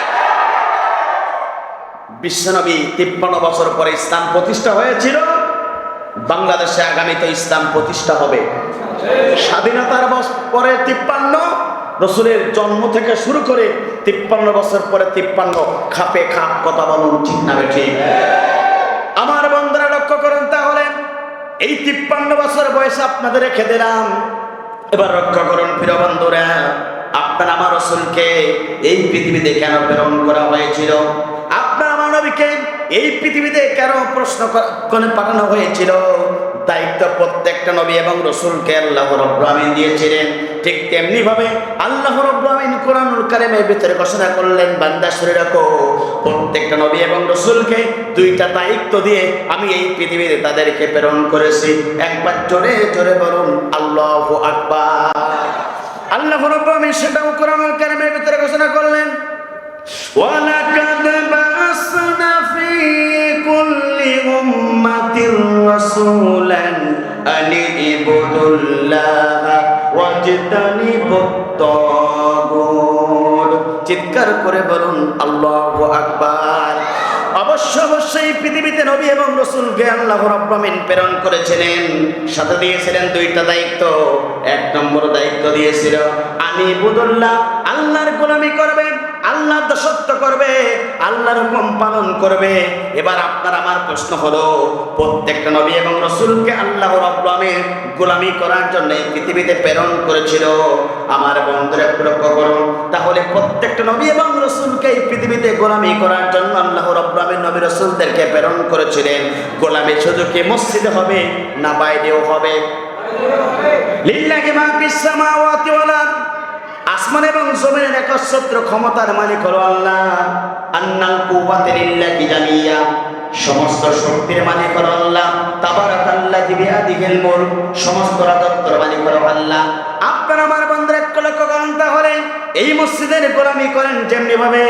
Speaker 1: বিশ্বনবী 53 বছর পরে ইসলাম প্রতিষ্ঠা হয়েছিল। বাংলাদেশে আগামীতে ইসলাম প্রতিষ্ঠা হবে। স্বাধীনতার পরে 53, রসুলের জন্ম থেকে শুরু করে 53 বছর পরে 53, খাপে খাপ কথা বলুন, ঠিক না ঠিক? আমার বন্ধুরা লক্ষ্য করুন, তাহলে এই 53 বছর বয়সে আপনাদের রেখে দিলাম। এবার লক্ষ্য করুন প্রিয় বন্ধুরা, আপনার আমার রসুলকে এই পৃথিবীতে কেন প্রেরণ করা হয়েছিল? আপনার আমার নবীকে এই পৃথিবীতে কেন প্রশ্ন করে পাঠানো হয়েছিল? দায়িত্ব প্রত্যেকটা নবী এবং রসুলকে আল্লাহ রাব্বুল আলামিন দিয়েছিলেন। ঠিক তেমনি ভাবে আল্লাহ রাব্বুল আলামিন কোরআনুল কারীমের ভিতরে ঘোষণা করলেন, বান্দা শুনে রাখো, প্রত্যেকটা নবী এবং রসুলকে 2টা দায়িত্ব দিয়ে আমি এই পৃথিবীতে তাদেরকে প্রেরণ করেছি। একবার জোরে জোরে বলুন আল্লাহু আকবার। আল্লাহ রাব্বুল আলামিন সেটাও কোরআনুল কারীমের ভিতরে ঘোষণা করলেন, ওয়ালাকাদ বাআসনা ফি কুল্লি উম্মাতির রাসূলান আন ইবুদুল্লাহা ওয়াজতানিবুত তাগুত। চিৎকার করে বলুন আল্লাহু আকবার। অবশ্যই পৃথিবীতে নবী এবং রসুলকে আল্লাহ রাব্বুল আলামিন প্রেরণ করেছিলেন, সাথে দিয়েছিলেন 2টা দায়িত্ব। 1 নম্বর দায়িত্ব দিয়েছিল আনিবুদুল্লাহ, আল্লাহর গোলামি করবে, আল্লাহর দাসত্ব করবে, আল্লাহর হুকুম পালন করবে। এবার আপনার আমার প্রশ্ন হলো, প্রত্যেকটা নবী এবং রসুলকে আল্লাহ রাব্বুল আলামিন গোলামি করার জন্য এই পৃথিবীতে প্রেরণ করেছিল। আমার বন্ধুরা লক্ষ্য করুন, তাহলে প্রত্যেকটা নবী এবং রসুলকে এই পৃথিবীতে গোলামি করার জন্য আল্লাহ রাব্বুল আলামিন নবী রসুলদেরকে প্রেরণ করেছিলেন। গোলামি শুধু কি মসজিদে হবে না বাইরেও হবে? লিল্লাহি মা ফিস সামাওয়াতি ওয়াল আরদ, আসমান এবং জমিনের একচ্ছত্র ক্ষমতার মালিক হলো আল্লাহ। আন্নাল কুওয়াতা লিল্লাহি জামিয়া, সমস্ত শক্তির মালিক হলো আল্লাহ। তাবারাকাল্লাযী বিয়াদিহিল মুলক, সমস্ত রাজত্বের মালিক হলো আল্লাহ। আপনারা আমার বন্ধুরা একটু লক্ষ্য করেন, তাহলে এই মসজিদের গোলামি করেন যেমনি ভাবে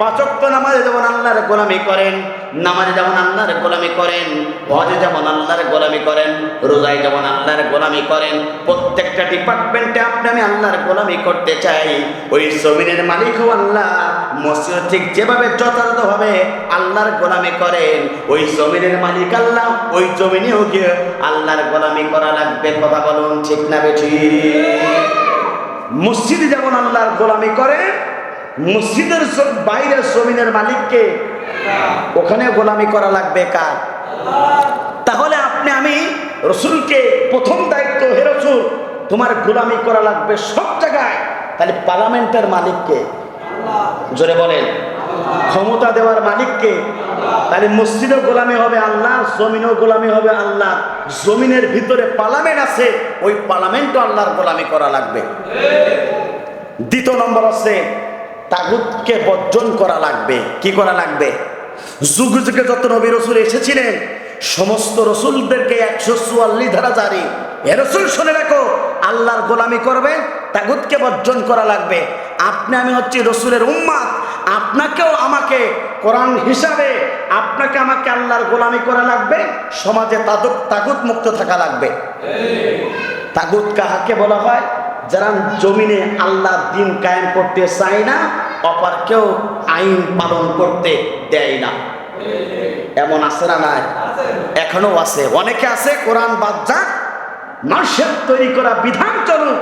Speaker 1: 5 ওয়াক্ত নামাজে যেমন আল্লাহর গোলামি করেন, নামাজে যেমন আল্লাহর গোলামি করেন, হজে যেমন আল্লাহর গোলামি করেন, রোজায় যেমন আল্লাহর গোলামি করেন, প্রত্যেকটা ডিপার্টমেন্টে আপনি আমি আল্লাহর গোলামি করতে চাই। ওই জমিনের মালিকও আল্লাহ, মসজিদ ঠিক যেভাবে যথাযথভাবে আল্লাহর গোলামি করেন, ওই জমিনের মালিক আল্লাহ, ওই জমিনেও গিয়ে আল্লাহর গোলামি করা লাগবে। কথা বলুন ঠিক না বেঠিক? মসজিদে যেমন আল্লাহর গোলামি করে, মসজিদের বাইরে জমিনের মালিককে ওখানে গোলামি করা লাগবে কার? তাহলে আপনি আমি রসুলকে প্রথম দায়িত্ব, হে রসুল তোমার গোলামি করা লাগবে সব জায়গায়। তাহলে পার্লামেন্টের মালিককে জোরে বলেন, ক্ষমতা দেওয়ার মালিককে। তাহলে মসজিদও গোলামি হবে আল্লাহ, জমিনও গোলামি হবে আল্লাহ। জমিনের ভিতরে পার্লামেন্ট আছে, ওই পার্লামেন্টও আল্লাহর গোলামি করা লাগবে। 2 নম্বর আছে তাগুতকে বর্জন করা লাগবে। কি করা লাগবে? যুগে যুগে যত নবী রসুল এসেছিলেন, সমস্ত রসুলদেরকে 144 ধারা জারি। এ রসুল শুনে রাখো, আল্লাহর গোলামি করবে, তাগুতকে বর্জন করা লাগবে। আপনি আমি হচ্ছি রসুলের উম্মাত, আপনাকেও আমাকে কোরআন হিসাবে আপনাকে আমাকে আল্লাহর গোলামি করা লাগবে। সমাজে তাগুত মুক্ত থাকা লাগবে। তাগুত কাহাকে বলা হয়? যারা জমিনে আল্লাহর দ্বীন কায়েম করতে চায় না, অপর কেউ আইন পালন করতে দেয় না। এমন আছে না নাই? এখনো আছে, অনেকে আছে কোরআন বাদ যাক, মানুষের তৈরি করা বিধান চলুক।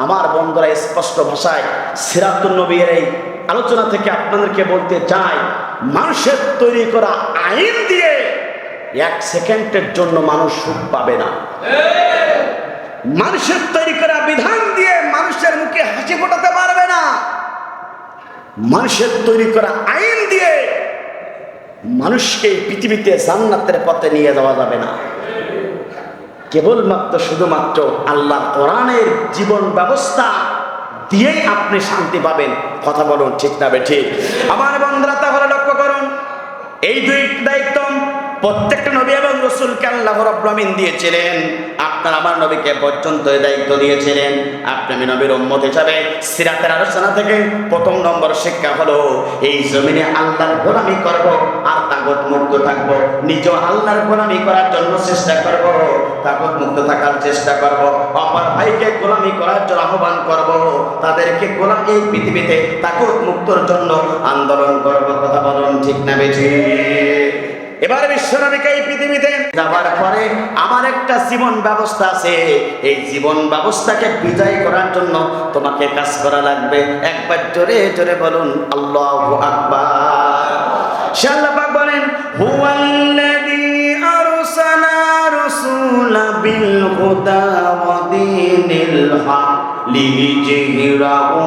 Speaker 1: আমার বন্ধুরা স্পষ্ট ভাষায় সিরাতুন নবীর এই আলোচনা থেকে আপনাদেরকে বলতে চাই, মানুষের তৈরি করা আইন দিয়ে 1 সেকেন্ডের জন্য মানুষ সুখ পাবে না। মানুষের তৈরি করা বিধান দিয়ে মানুষের মুখে হাসি ফোটাতে পারবে না। মানুষের তৈরি করা আইন দিয়ে মানুষকে পৃথিবীতে জান্নাতের পথে নিয়ে যাওয়া যাবে না। কেবলমাত্র শুধুমাত্র আল্লাহর কোরআনের জীবন ব্যবস্থা দিয়েই আপনি শান্তি পাবেন। কথা বলুন ঠিক না বেঠিক? আমার বন্ধুরা তাহলে লক্ষ্য করুন, এই 2 দায়িত্ব প্রত্যেকটা নবী এবং রসুলকে আল্লাহ রাব্বুল আলামিন দিয়েছিলেন। আপনার আমার নবীকে পর্যন্ত এই দায়িত্ব দিয়েছিলেন। আপনি আমি নবীর উম্মত হিসাবে সিরাতের আলোচনা থেকে 1 নম্বর শিক্ষা হলো, এই জমিনে আল্লাহর গোলামি করব আর তাগুত মুক্ত থাকবো। নিজেও আল্লাহর গোলামি করার জন্য চেষ্টা করব, তাগুত মুক্ত থাকার চেষ্টা করব, অপর ভাইকে গোলামি করার জন্য আহ্বান করব, তাদেরকে গোলামি এই পৃথিবীতে তাগুত মুক্তর জন্য আন্দোলন করব। কথা বলুন ঠিক না বেঠিক? এবার বিশ্বনবীকে এই পৃথিবীতে যাবার পরে আমার একটা জীবন ব্যবস্থা আছে, এই জীবন ব্যবস্থাকে বিজয় করার জন্য তোমাকে কাজ করা লাগবে। একবার জোরে জোরে বলুন আল্লাহু আকবার। সে আল্লাহ পাক বলেন, হুয়াল্লাযী আরসালা রাসূলা বিল হুদা ওয়া দীনিল হক লিইয়ুযহিরাহু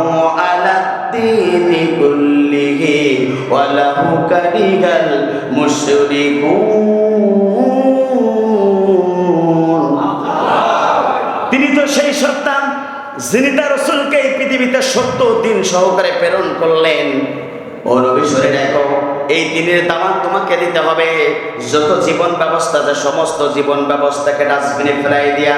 Speaker 1: আলাদ দ্বীনি কুল্লিহি ওয়া লাহু কারিহাল মুশরিকুন। তিনি তো সেই সত্তা যিনি তার রাসূলকে এই পৃথিবীতে 70 দিন সহকারে প্রেরণ করলেন। ও নবী শুনে দেখো, এই দিনের দাওয়াত তোমাকে দিতে হবে। যত জীবন ব্যবস্থা আছে সমস্ত জীবন ব্যবস্থাকে ডাস্টবিনে ফেলাই দিয়া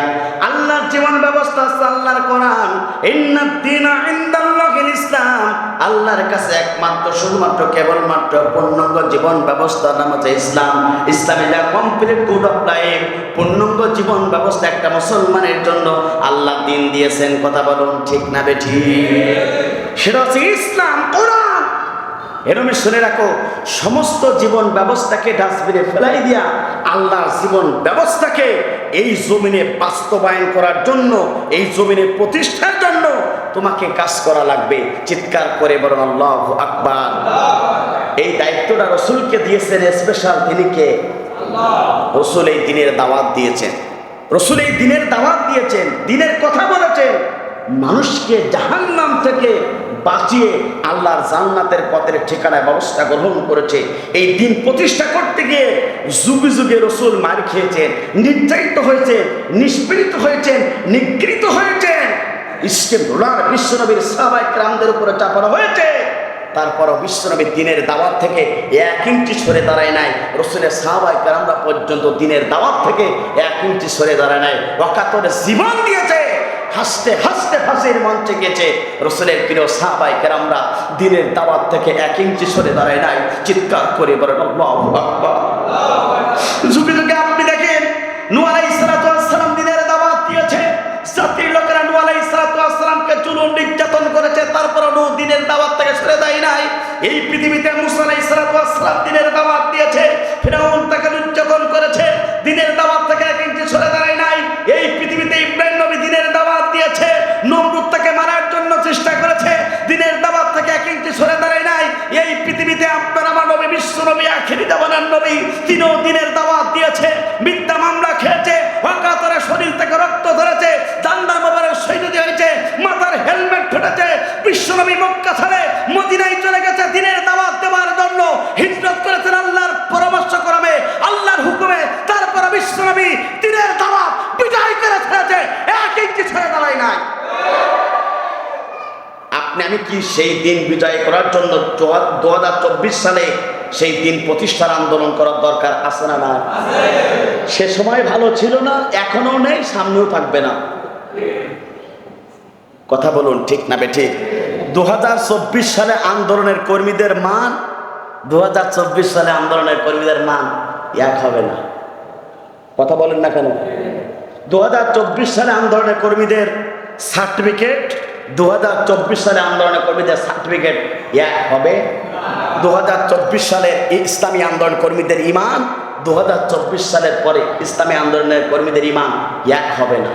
Speaker 1: আল্লাহর জীবন ব্যবস্থা আছে আল্লাহর কোরআন। ইন্নাদ দীনা ইনদাল্লাহিল ইসলাম, আল্লাহর কাছে একমাত্র শুধুমাত্র কেবলমাত্র পূর্ণাঙ্গ জীবন ব্যবস্থার নাম হচ্ছে ইসলাম। ইসলামে যা কমপ্লিট কোড অফ লাইফ, পূর্ণাঙ্গ জীবন ব্যবস্থা একটা মুসলমানের জন্য আল্লাহ দিন দিয়েছেন। কথা বলুন ঠিক না বেঠিক? সেটা হচ্ছে ইসলাম, কোরআন। এরমে শুনে রাখো, সমস্ত জীবন ব্যবস্থাকে ডাস্টবিনে ফেলাই দিয়া আল্লাহর জীবন ব্যবস্থাকে এই জমিনে বাস্তবায়ন করার জন্য, এই জমিনে প্রতিষ্ঠার জন্য তোমাকে কাজ করা লাগবে। চিৎকার করে বলুন আল্লাহু আকবার। এই দায়িত্বটা রাসূলকে দিয়েছেন স্পেশাল। তিনি কে? রাসূল এই দিনের দাওয়াত দিয়েছেন, রাসূল এই দিনের দাওয়াত দিয়েছেন, দিনের কথা বলেছেন, মানুষকে জাহান্নাম থেকে বাঁচিয়ে আল্লাহর জান্নাতের পথের ঠিকানায় ব্যবস্থা গ্রহণ করেছে। এই দিন প্রতিষ্ঠা করতে গিয়ে যুগে যুগে রাসূল মার খেয়েছেন, নির্যাতিত হয়েছেন, নিষ্পীড়িত হয়েছেন, নিগৃহীত হয়েছেন। ইস্তেমরুলার বিশ্বনবীর সাহাবায়ে কেরামদের উপরে চাপানো হয়েছে। তারপরও বিশ্বনবীর দিনের দাওয়াত থেকে 1 ইঞ্চি সরে দাঁড়ায় নাই। রাসূলের সাহাবায়ে কেরামরা পর্যন্ত দিনের দাওয়াত থেকে 1 ইঞ্চি সরে দাঁড়ায় নাই। ওয়াকাতরে জীবন দিয়েছে, হাসতে হাসতে ফাঁসির মঞ্চে গেছে। রাসূলের প্রিয় সাহাবায়ে কেরামরা দিনের দাওয়াত থেকে 1 ইঞ্চি সরে দাঁড়ায় নাই। চিৎকার করে বলেন আল্লাহু আকবার। যুগে যুগে আপনি দেখেন, নূহ আলাইহিস সালাতু ওয়াস সালাম দিনের দাওয়াত দিয়েছে। জাতির লোকেরা নূহ আলাইহিস সালাতু ওয়াস সালামকে জুলুম নির্যাতন করেছে, তারপরও নূহ দিনের দাওয়াত থেকে সরে দেয় নাই। এই পৃথিবীতে মূসা আলাইহিস সালাতু ওয়াস সালাম দিনের দাওয়াত দিয়েছে, ফিরআউন তাকে নির্যাতন করেছে, দিনের দাওয়াত থেকে 1 ইঞ্চি সরে দাঁড়ায় নাই। এই পৃথিবীতে ইব্রাহিম নবী দিনের দাওয়াত দিয়েছে, নমরুদ তাকে মারার জন্য চেষ্টা করেছে, দিনের দাওয়াত থেকে 1 ইঞ্চি সরে দাঁড়ায় নাই। এই পৃথিবীতে আপনার আমার নবী, বিশ্ব নবী, আখিরি জামানার নবী, তিনিও দিনের দাওয়াত দিয়েছে, মিথ্যা মামলা খেয়েছে, ওয়াকাতরে শরীর থেকে রক্ত ধরেছে, জান্নার মোবারক শহীদ হয়েছে, মাথার হেলমেট ফেটেছে। বিশ্ব নবী মক্কা ছেড়ে মদিনায় চলে গেছে দিনের দাওয়াত দেওয়ার জন্য। হিজরত করেছেন আল্লাহর পরামর্শ ক্রমে, আল্লাহর হুকুমে। তারপর বিশ্ব নবী দিনের দাওয়াত বিজয় করে ফেলেছে, 1 ইঞ্চি ছেড়ে দাঁড়ায় নাই। আপনি আমি কি সেই দিন বিজয় করার জন্য 2024 সালে সেই দিন প্রতিষ্ঠার আন্দোলন করার দরকার আছে না? না, সে সময় ভালো ছিল না, এখনো নেই, সামনেও থাকবে না। কথা বলুন ঠিক না বেঠিক? 2024 সালে আন্দোলনের কর্মীদের মান 2024 সালে আন্দোলনের কর্মীদের মান এক হবে না। কথা বলেন না কেন? 2024 সালে আন্দোলনের কর্মীদের সার্টিফিকেট 2024 সালে আন্দোলনের কর্মীদের সার্টিফিকেট এক হবে। 2024 সালের ইসলামী আন্দোলন কর্মীদের ইমান 2024 সালের পরে ইসলামী আন্দোলনের কর্মীদের ইমান এক হবে না।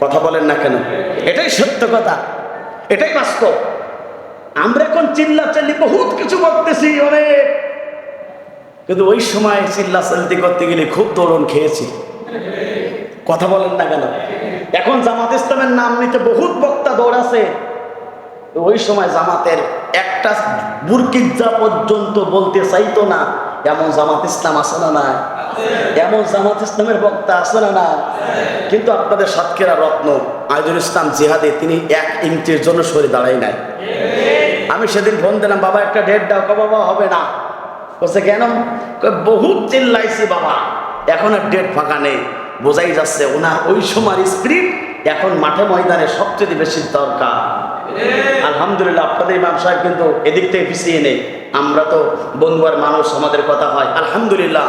Speaker 1: কথা বলেন না কেন? এটাই সত্য কথা, এটাই বাস্তব। আমরা এখন চিল্লাচাল্লি বহুত কিছু করতেছি অনেক, কিন্তু ওই সময় চিল্লাচাল্লি করতে গেলে খুব দৌড়ন খেয়েছি। কথা বলেন না কেন? এখন জামাত ইসলামের নাম নিতে বহুত বক্তা দৌড়াছে, ওই সময় জামাতের একটা বুরকিজ্জা পর্যন্ত বলতে চাইতো না। এমন জামাত ইসলাম আছে না? না, এমন জামাত ইসলামের বক্তা আছে না? না। কিন্তু আপনাদের সাতক্ষীরা রত্ন আইদুল ইসলাম জিহাদি, তিনি 1 ইঞ্চির জন্য সরে দাঁড়াই নাই। আমি সেদিন ফোন দিলাম, বাবা একটা ডেট দাও। বাবা হবে না। বলছে কেন? বহুত চিল্লাইছি বাবা, এখন আর ডেট ফাঁকা নেই। বোঝাই যাচ্ছে ওনার ওই সময়ের স্পিরিট এখন মাঠে ময়দানে সবচেয়ে বেশি দরকার। আলহামদুলিল্লাহ আপনাদের ইমাম সাহেব কিন্তু এদিক থেকে পিছিয়ে নেই। আমরা তো বন্ধুয়ার মানুষ, আমাদের কথা হয়। আলহামদুলিল্লাহ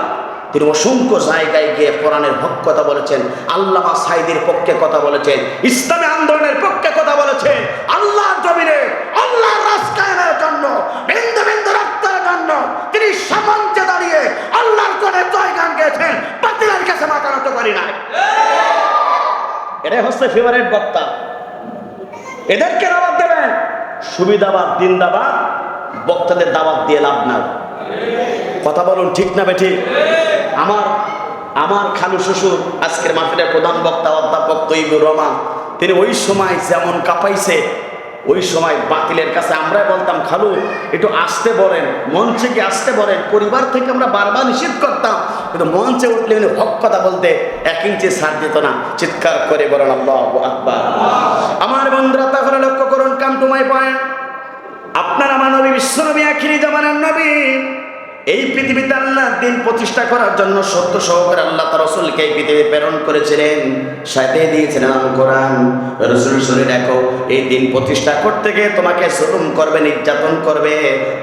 Speaker 1: তিনি অসংখ্য জায়গায় গিয়ে কোরআনের হক কথা বলেছেন, আল্লামা সাঈদীর পক্ষে কথা বলেছেন, ইসলামী আন্দোলনের পক্ষে কথা বলেছেন। আল্লাহর জমিনে আল্লাহর রাজ কায়েমের জন্য, বিন্দু বিন্দু রক্তের জন্য তিনি সামঞ্চে দাঁড়িয়ে আল্লাহর কোণে জয়গান গেয়েছেন। বাতিলের কাছে মাথা নত করি নাই। এটাই হচ্ছে ফেভারিট বক্তা। এদেরকে দাওয়াত দেবেন, সুবিধাবাদ দিনদাবাদ বক্তাদের দাওয়াত দিয়ে লাভ নাই। কথা বলুন ঠিক না বেঠিক? আমার খালু শ্বশুর আজকের মাহফিলের প্রধান বক্তা অধ্যাপক তৈয়বুর রহমান, তিনি ওই সময় যেমন কাঁপাইছে, ওই সময় বাতিলের কাছে আমরাই বলতাম, খালু একটু আসতে বলেন, মঞ্চে কি আসতে বলেন। পরিবার থেকে আমরা বারবার নিষেধ করতাম, কিন্তু মঞ্চে উঠলে উনি হক কথা বলতে 1 ইঞ্চি ছাড় দিত না। চিৎকার করে বলেন আল্লাহু আকবার। আমার বন্ধুরা, তাহলে লক্ষ্য করুন, কাম টু মাই পয়েন্ট। আপনার আমার নবী, বিশ্ব নবী, আখিরি জামানার নবী, এই পৃথিবীতে আল্লাহর দ্বীন প্রতিষ্ঠা করার জন্য সত্য সহকারে আল্লাহ তার রাসূলকে এই পৃথিবী প্রেরণ করেছিলেন, সাথে দিয়েছিলেন আল কোরআন। রাসূল শুনে দেখো, এই দ্বীন প্রতিষ্ঠা করতে গিয়ে তোমাকে জুলুম করবে, নির্যাতন করবে,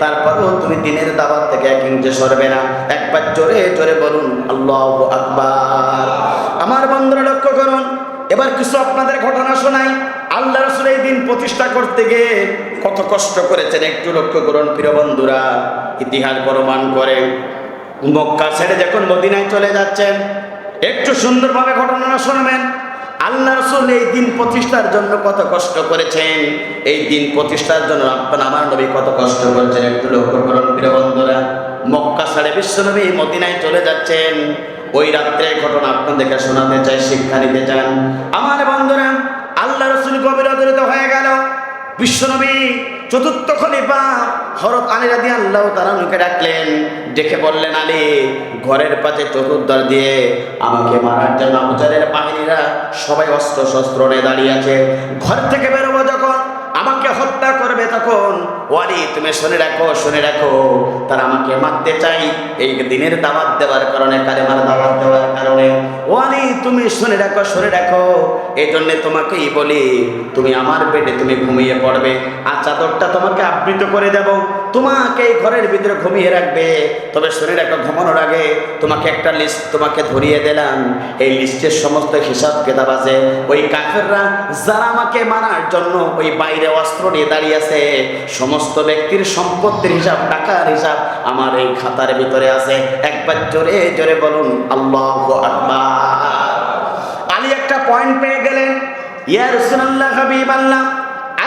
Speaker 1: তারপরেও তুমি দ্বীনের দাওয়াত থেকে 1 ইঞ্চি সরবে না। একবার জোরে জোরে বলুন আল্লাহু আকবার। আমার বন্ধুরা লক্ষ্য করুন, এবার কিছু আপনাদের ঘটনা শোনাই। আল্লাহ রাসূল এই দ্বীন প্রতিষ্ঠা করতে গিয়ে কত কষ্ট করেছেন একটু লক্ষ্য করুন প্রিয় বন্ধুরা। ইতিহাস প্রমাণ করে, মক্কা ছেড়ে যখন মদিনায় চলে যাচ্ছেন, একটু সুন্দরভাবে ঘটনাটা শুনবেন। আল্লাহ রাসূল এই দ্বীন প্রতিষ্ঠার জন্য কত কষ্ট করেছেন, এই দ্বীন প্রতিষ্ঠার জন্য আপনার আমার নবী কত কষ্ট করেছেন একটু লক্ষ্য করুন প্রিয় বন্ধুরা। মক্কা ছেড়ে বিশ্বনবী মদিনায় চলে যাচ্ছেন, ওই রাত্রে ঘটনা আপনাদেরকে শোনাতে চাই, শিক্ষা নিতে চান। আমার বন্ধুরা, আল্লাহ রাসূল গভীর অদরিত হয়ে গেল। বিশ্বনবী চতুর্থ খলিফা হযরত আলী রাদিয়াল্লাহু তাআলা আনহুকে ডাকলেন, ডেকে বললেন, আলী, ঘরের পাশে চতুর্দ্বার দিয়ে আমাকে মারার জন্য আবু জাহলের বাহিনীরা সবাই অস্ত্র শস্ত্র নিয়ে দাঁড়িয়ে আছে। ঘর থেকে বেরোবো যখন, আমাকে হত্যা করবে তখন, ওয়ালি তুমি শুনে রাখো, তারা আমাকে মারতে চাই এই দিনের দাওয়াত দেওয়ার কারণে, কালেমার দাওয়াত দেওয়ার কারণে। ওয়ালি তুমি শুনে রাখো, এই জন্যে তোমাকেই বলি, তুমি আমার বেডে তুমি ঘুমিয়ে পড়বে, আর চাদরটা তোমাকে আবৃত করে দেব, তোমাকে এই ঘরের ভিতরে ঘুমিয়ে রাখবে। তবে শুনে রাখো, ঘুমানোর আগে তোমাকে একটা লিস্ট তোমাকে ধরিয়ে দিলাম, এই লিস্টের সমস্ত হিসাব কেতাব আছে। ওই কাফেররা যারা আমাকে মারার জন্য ওই বাইরে অস্ত্র নিয়ে দাঁড়িয়ে আছে, সমস্ত ব্যক্তির সম্পত্তির হিসাব, টাকার হিসাব আমার এই খাতার ভিতরে আছে। একবার জোরে জোরে বলুন আল্লাহু আকবার। আলী একটা পয়েন্ট পেয়ে গেলেন, ইয়া রাসূলুল্লাহ, হাবিবাল্লাহ,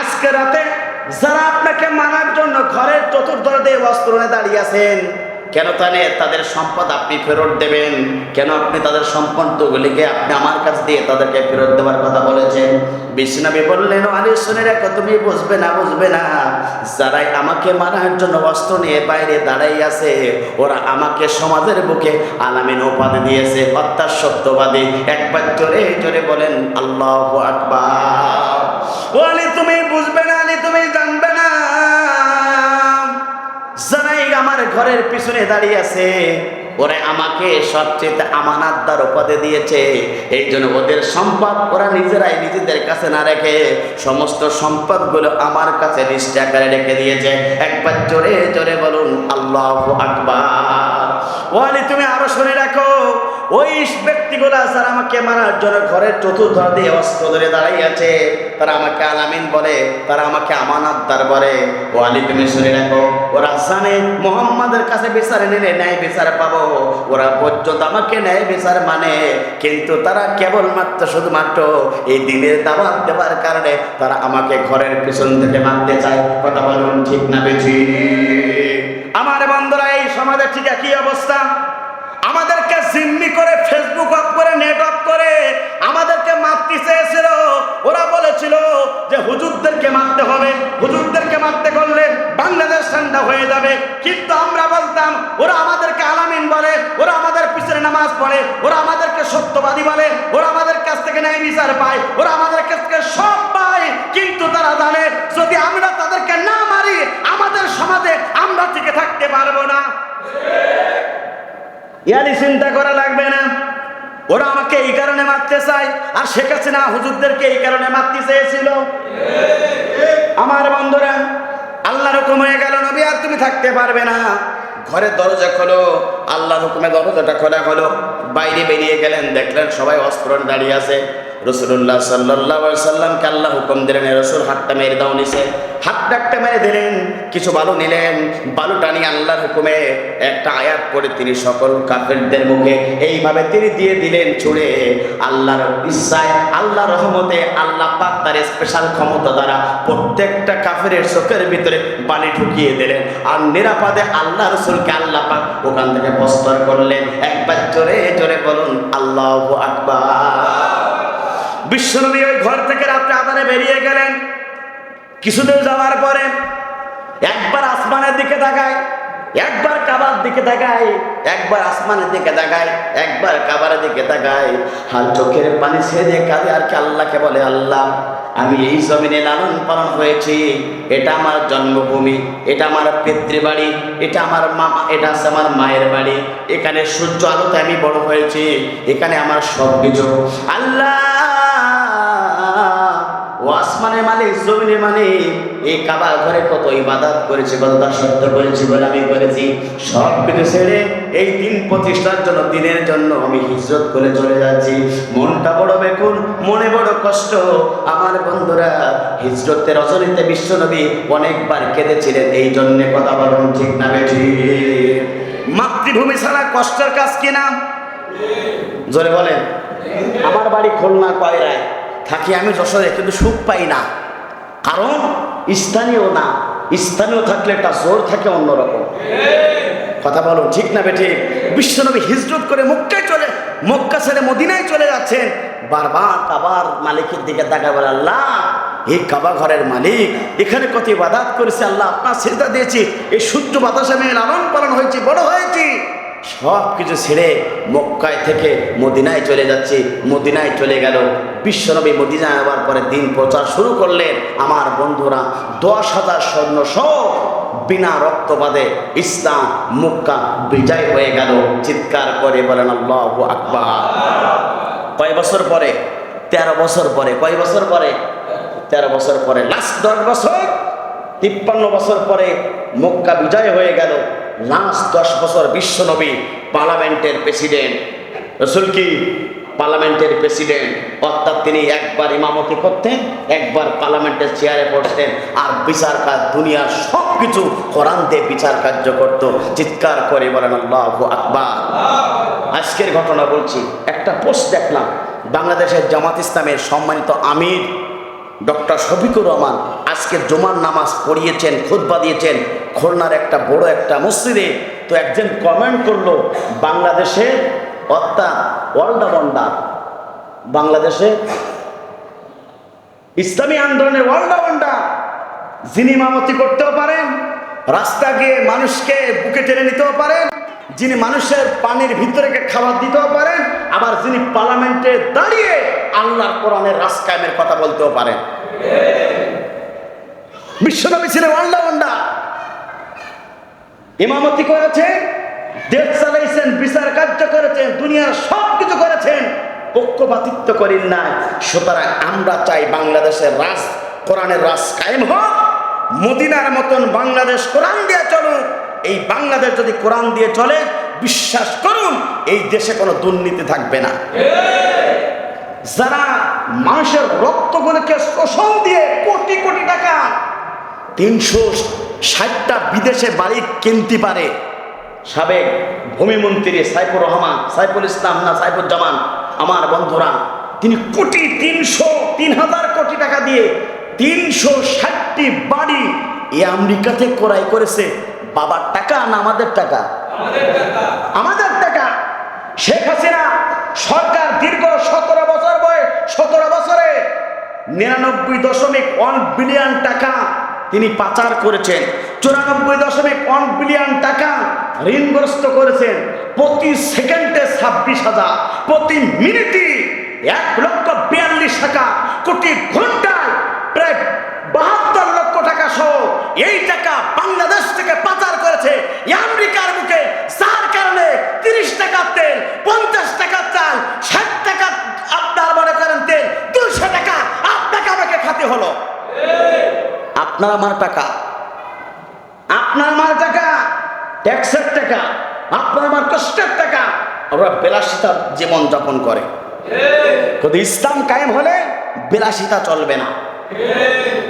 Speaker 1: আজকে রাতে যারা আপনাকে মারার জন্য ঘরের চতুর্দিকে দিয়ে অস্ত্র নিয়ে দাঁড়িয়ে আছেন, কেন তাদের সম্পদ আপনি ফেরত দেবেন? কেন আপনি তাদের সম্পদগুলিকে আপনি আমার কাছ দিয়ে তাদেরকে ফেরত দেওয়ার কথা বলেছেন? বিশ্বনবী বললেন, আলী শুনে রাখো, তুমি বুঝবে না, যারাই আমাকে মারার জন্য অস্ত্র নিয়ে বাইরে দাঁড়াই আছে, ওরা আমাকে সমাজের বুকে আলামিন উপাধি দিয়েছে, হত্যা সত্যবাদী। একবার জোরে জোরে বলেন আল্লাহু আকবার। ও আলী, তুমি বুঝবে না, আলী তুমি জানবে না, যারাই আমার ঘরের পিছনে দাঁড়িয়ে আছে, ওরা আমাকে সবচেয়ে আমানতদার উপাধি দিয়েছে। এই জন্য ওদের সম্পদ ওরা নিজেরাই নিজেদের কাছে না রেখে সমস্ত সম্পদগুলো আমার কাছে লিস্ট আকারে রেখে দিয়েছে। একবার জোরে জোরে বলুন আল্লাহু আকবার। ওয়ালি তুমি আরো শুনে রাখো, ওই ব্যক্তিগুলা যারা আমাকে মারার জন্য ঘরের চতুর্ধার দিয়ে অস্ত্র ধরে দাঁড়াই আছে, তারা আমাকে আলামিন বলে, তারা আমাকে আমানতদার বলে। ওয়ালি তুমি শুনে রাখো, ওরা জানে মুহাম্মাদের কাছে বিচার নিলে ন্যায় বিচার পাবো, ওরা পর্যন্ত আমাকে ন্যায় বিচার মানে, কিন্তু তারা কেবলমাত্র শুধুমাত্র এই দিনের দাওয়াত দেওয়ার কারণে তারা আমাকে ঘরের পিছন থেকে মারতে চায়। কথা বলুন ঠিক না বেঠিক? আমার বন্ধুরা, এই সমাজের ঠিক একই অবস্থা। আমাদেরকে জিম্মি করে, ফেসবুক অফ করে, নেট অফ করে আমাদেরকে মারতে চেয়েছিল। ওরা বলেছিল যে হুজুরদেরকে মারতে হবে, হুজুরদেরকে মারতে করলে বাংলাদেশ ঠান্ডা হয়ে যাবে। কিন্তু আমরা বলতাম, ওরা আমাদেরকে আলামিন বলে, ওরা আমাদের পিছনে নামাজ পড়ে, ওরা আমাদেরকে সত্যবাদী বলে, ওরা আমাদের কাছ থেকে ন্যায় বিচার পায়, ওরা আমাদের কাছ থেকে সব পায়। কিন্তু তারা জানে, যদি আমরা তাদেরকে না মারি, আমাদের সমাজে আমরা টিকে থাকতে পারবো না। ইয়ালি চিন্তা করা লাগবে না, ওরা আমাকে এই কারণে মারতে চায়, আর শেখ হাসিনা হুজুরদেরকে এই কারণে মারতে চেয়েছিল। আমার বন্ধুরা, আল্লাহর হুকুম হয়ে গেল, নবী আর তুমি থাকতে পারবে না। ঘরের দরজা খোলো, আল্লাহর হুকুমে দরজাটা খোলা হলো। বাইরে বেরিয়ে গেলেন, দেখলেন সবাই অস্ত্র দাঁড়িয়ে আছে। রাসূলুল্লাহ সাল্লাল্লাহু আলাইহি সাল্লামকে আল্লাহ হুকুম দিলেন, রাসূল হাতটা মেরে দাও নিচে। হাতটা একটা মেরে দিলেন, কিছু বালু নিলেন, বালুটা নিয়ে আল্লাহর হুকুমে একটা আয়াত পড়ে তিনি সকল কাফেরদের মুখে এইভাবে তিনি দিয়ে দিলেন ছুঁড়ে। আল্লাহর ইচ্ছায়, আল্লাহর রহমতে, আল্লাহ পাক তার স্পেশাল ক্ষমতা দ্বারা প্রত্যেকটা কাফেরের চোখের ভিতরে পানি ঢুকিয়ে দিলেন। আর নিরাপদে আল্লাহ রাসূলকে আল্লাহ পাক ওখান থেকে প্রস্থান করলেন। একবার জোরে জোরে বলুন আল্লাহু আকবার। বিশ্বনবী ওই ঘর থেকে রাত্রে আধারে বেরিয়ে গেলেন। কিছুদূর যাওয়ার পরে একবার আসমানের দিকে তাকায়, একবার কাবার দিকে তাকায়, একবার আসমানের দিকে তাকায়, একবার কাবার দিকে তাকায়। হাল চোখের পানি ছেড়ে দিয়ে কাঁদে আর কি আল্লাহকে বলে, আল্লাহ আমি এই জমিনে লালন পালন হয়েছি, এটা আমার জন্মভূমি, এটা আমার পিতৃবাড়ি, এটা আমার মা, এটা আছে আমার মায়ের বাড়ি, এখানে সূর্য আলোতে আমি বড় হয়েছি, এখানে আমার সব কিছু। আল্লাহ ও আসমানের মালিক, জমিনের মালিক, এই কাবা ঘরে কত ইবাদত করেছি, কত দাসত্ব করেছি বলে আমি করেছি, সব কিছু ছেড়ে এই দিন প্রতিষ্ঠার জন্য, দিনের জন্য আমি হিজরত করে চলে যাচ্ছি। মনটা বড় বেকুল, মনে বড় কষ্ট। আমার বন্ধুরা, হিজরতের রজনীতে বিশ্বনবী অনেকবার কেঁদেছিলেন। এই জন্যে কথা বলুন ঠিক না বেঠি? মাতৃভূমি ছাড়া কষ্টের কাজ কিনা? জোরে বলেন। আমার বাড়ি খুলনা কয়রায়, থাকি আমি যশোরে, কিন্তু সুখ পাই না, কারণ স্থানীয় না। স্থানীয় থাকলে একটা জোর থাকে অন্যরকম। কথা বলুন ঠিক না বেঠি? বিশ্বনবী হিজরত করে মক্কা ছেড়ে মদিনায় চলে যাচ্ছেন। বারবার কাবার মালিকের দিকে তাকায় বলে, আল্লাহ এই কাবা ঘরের মালিক, এখানে কত ইবাদত করেছে, আল্লাহ আপনার সিজদা দিয়েছি, এই সূর্য বাতাসে আমি লালন পালন হয়েছি, বড় হয়েছি, সব কিছু ছেড়ে মক্কায় থেকে মদিনায় চলে যাচ্ছে। মদিনায় চলে গেল। বিশ্বনবী মদিনায় আবার পরে দিন প্রচার শুরু করলেন। আমার বন্ধুরা, 10,000 সৈন্য সহ বিনা রক্তপাতে ইসলাম মক্কা বিজয় হয়ে গেল। চিৎকার করে বলেন আল্লাহু আকবার। কয় বছর পরে? 13 বছর পরে। কয় বছর পরে? 13 বছর পরে। লাস্ট 10 বছর, 53 বছর পরে মক্কা বিজয় হয়ে গেল। লাস্ট 10 বছর বিশ্বনবী পার্লামেন্টের প্রেসিডেন্ট। রাসূল কি পার্লামেন্টের প্রেসিডেন্ট? অর্থাৎ তিনি একবার ইমামতি করতেন, একবার পার্লামেন্টের চেয়ারে বসতেন, আর বিচার কাজ, দুনিয়ার সব কিছু কোরআন দিয়ে বিচার কার্য করত। চিৎকার করে বলেন আল্লাহু আকবার। আজকের ঘটনা বলছি। একটা পোস্ট দেখলাম, বাংলাদেশের জামাত ইসলামের সম্মানিত আমির ডক্টর শফিকুর রহমান আজকে জুমার নামাজ পড়িয়েছেন, খুতবা দিয়েছেন খুলনার একটা বড় একটা মসজিদে। তো একজন কমেন্ট করলো, বাংলাদেশে অর্থাৎ অলরাউন্ডার, বাংলাদেশে ইসলামী আন্দোলনের অলরাউন্ডার, যিনি ইমামতি করতেও পারেন, রাস্তা গিয়ে মানুষকে বুকে টেনে নিতেও পারেন, যিনি মানুষের পানির ভিতরে খাবার দিতেও পারেন, আবার যিনি পার্লামেন্টে দাঁড়িয়ে আল্লাহর কোরআনের রাজ কায়েমের কথা বলতেও পারেন। বিশ্বনবী ছিলেন অলরাউন্ডার। ইমামতি করেছেন, দেশ চালাইছেন, বিচার কার্য করেছেন, দুনিয়ার সব কিছু করেছেন, পক্ষপাতিত্ব করেন না। সুতরাং আমরা চাই বাংলাদেশের কোরআনের রাজ কায়েম হোক, মদিনার মতন বাংলাদেশ কোরআন দিয়ে চলুক। এই বাংলাদেশ যদি কোরআন দিয়ে চলে, বিশ্বাস করুন এই দেশে কোনো দুর্নীতি থাকবে না। যারা মানুষের রক্তগুলোকে শোষণ দিয়ে কোটি কোটি টাকা, 360টা বিদেশে বাড়ি কিনতে পারে সাবেক ভূমিমন্ত্রী সাইফুল ইসলাম না সাইফুজ্জামান, আমার বন্ধুরা, তিনি 3,000 কোটি টাকা দিয়ে 360টি বাড়ি এই আমেরিকাতে ক্রয় করেছে। বাবার টাকা না আমাদের টাকা? আমাদের টাকা। শেখ হাসিনা সরকার দীর্ঘ 17 বছর বয়স, 17 বছরে 99.1 বিলিয়ন টাকা তিনি পাচার করেছেন। 94.1 বিলিয়ন টাকা ঋণগ্রস্ত করেছেন। প্রতি সেকেন্ডে 26,000, প্রতি মিনিটে 1,42,000 টাকা, কোটি ঘন্টায় প্রায় 72 লক্ষ টাকা সহ এই টাকা বাংলাদেশ থেকে পাচার করেছে আমেরিকার বুকে। যার কারণে 30 টাকার তেল, 50 টাকার চাল, 60 টাকা আপনার মনে করেন তেল, 200 টাকা আপনাকে আমাকে খাতে হলো। আপনার আমার টাকা, আপনার আমার টাকা। ট্যাক্সের টাকা, আপনার আমার কষ্টের টাকা, ওরা বিলাসিতা জীবন যাপন করে। কিন্তু ইসলাম কায়েম হলে বিলাসিতা চলবে না।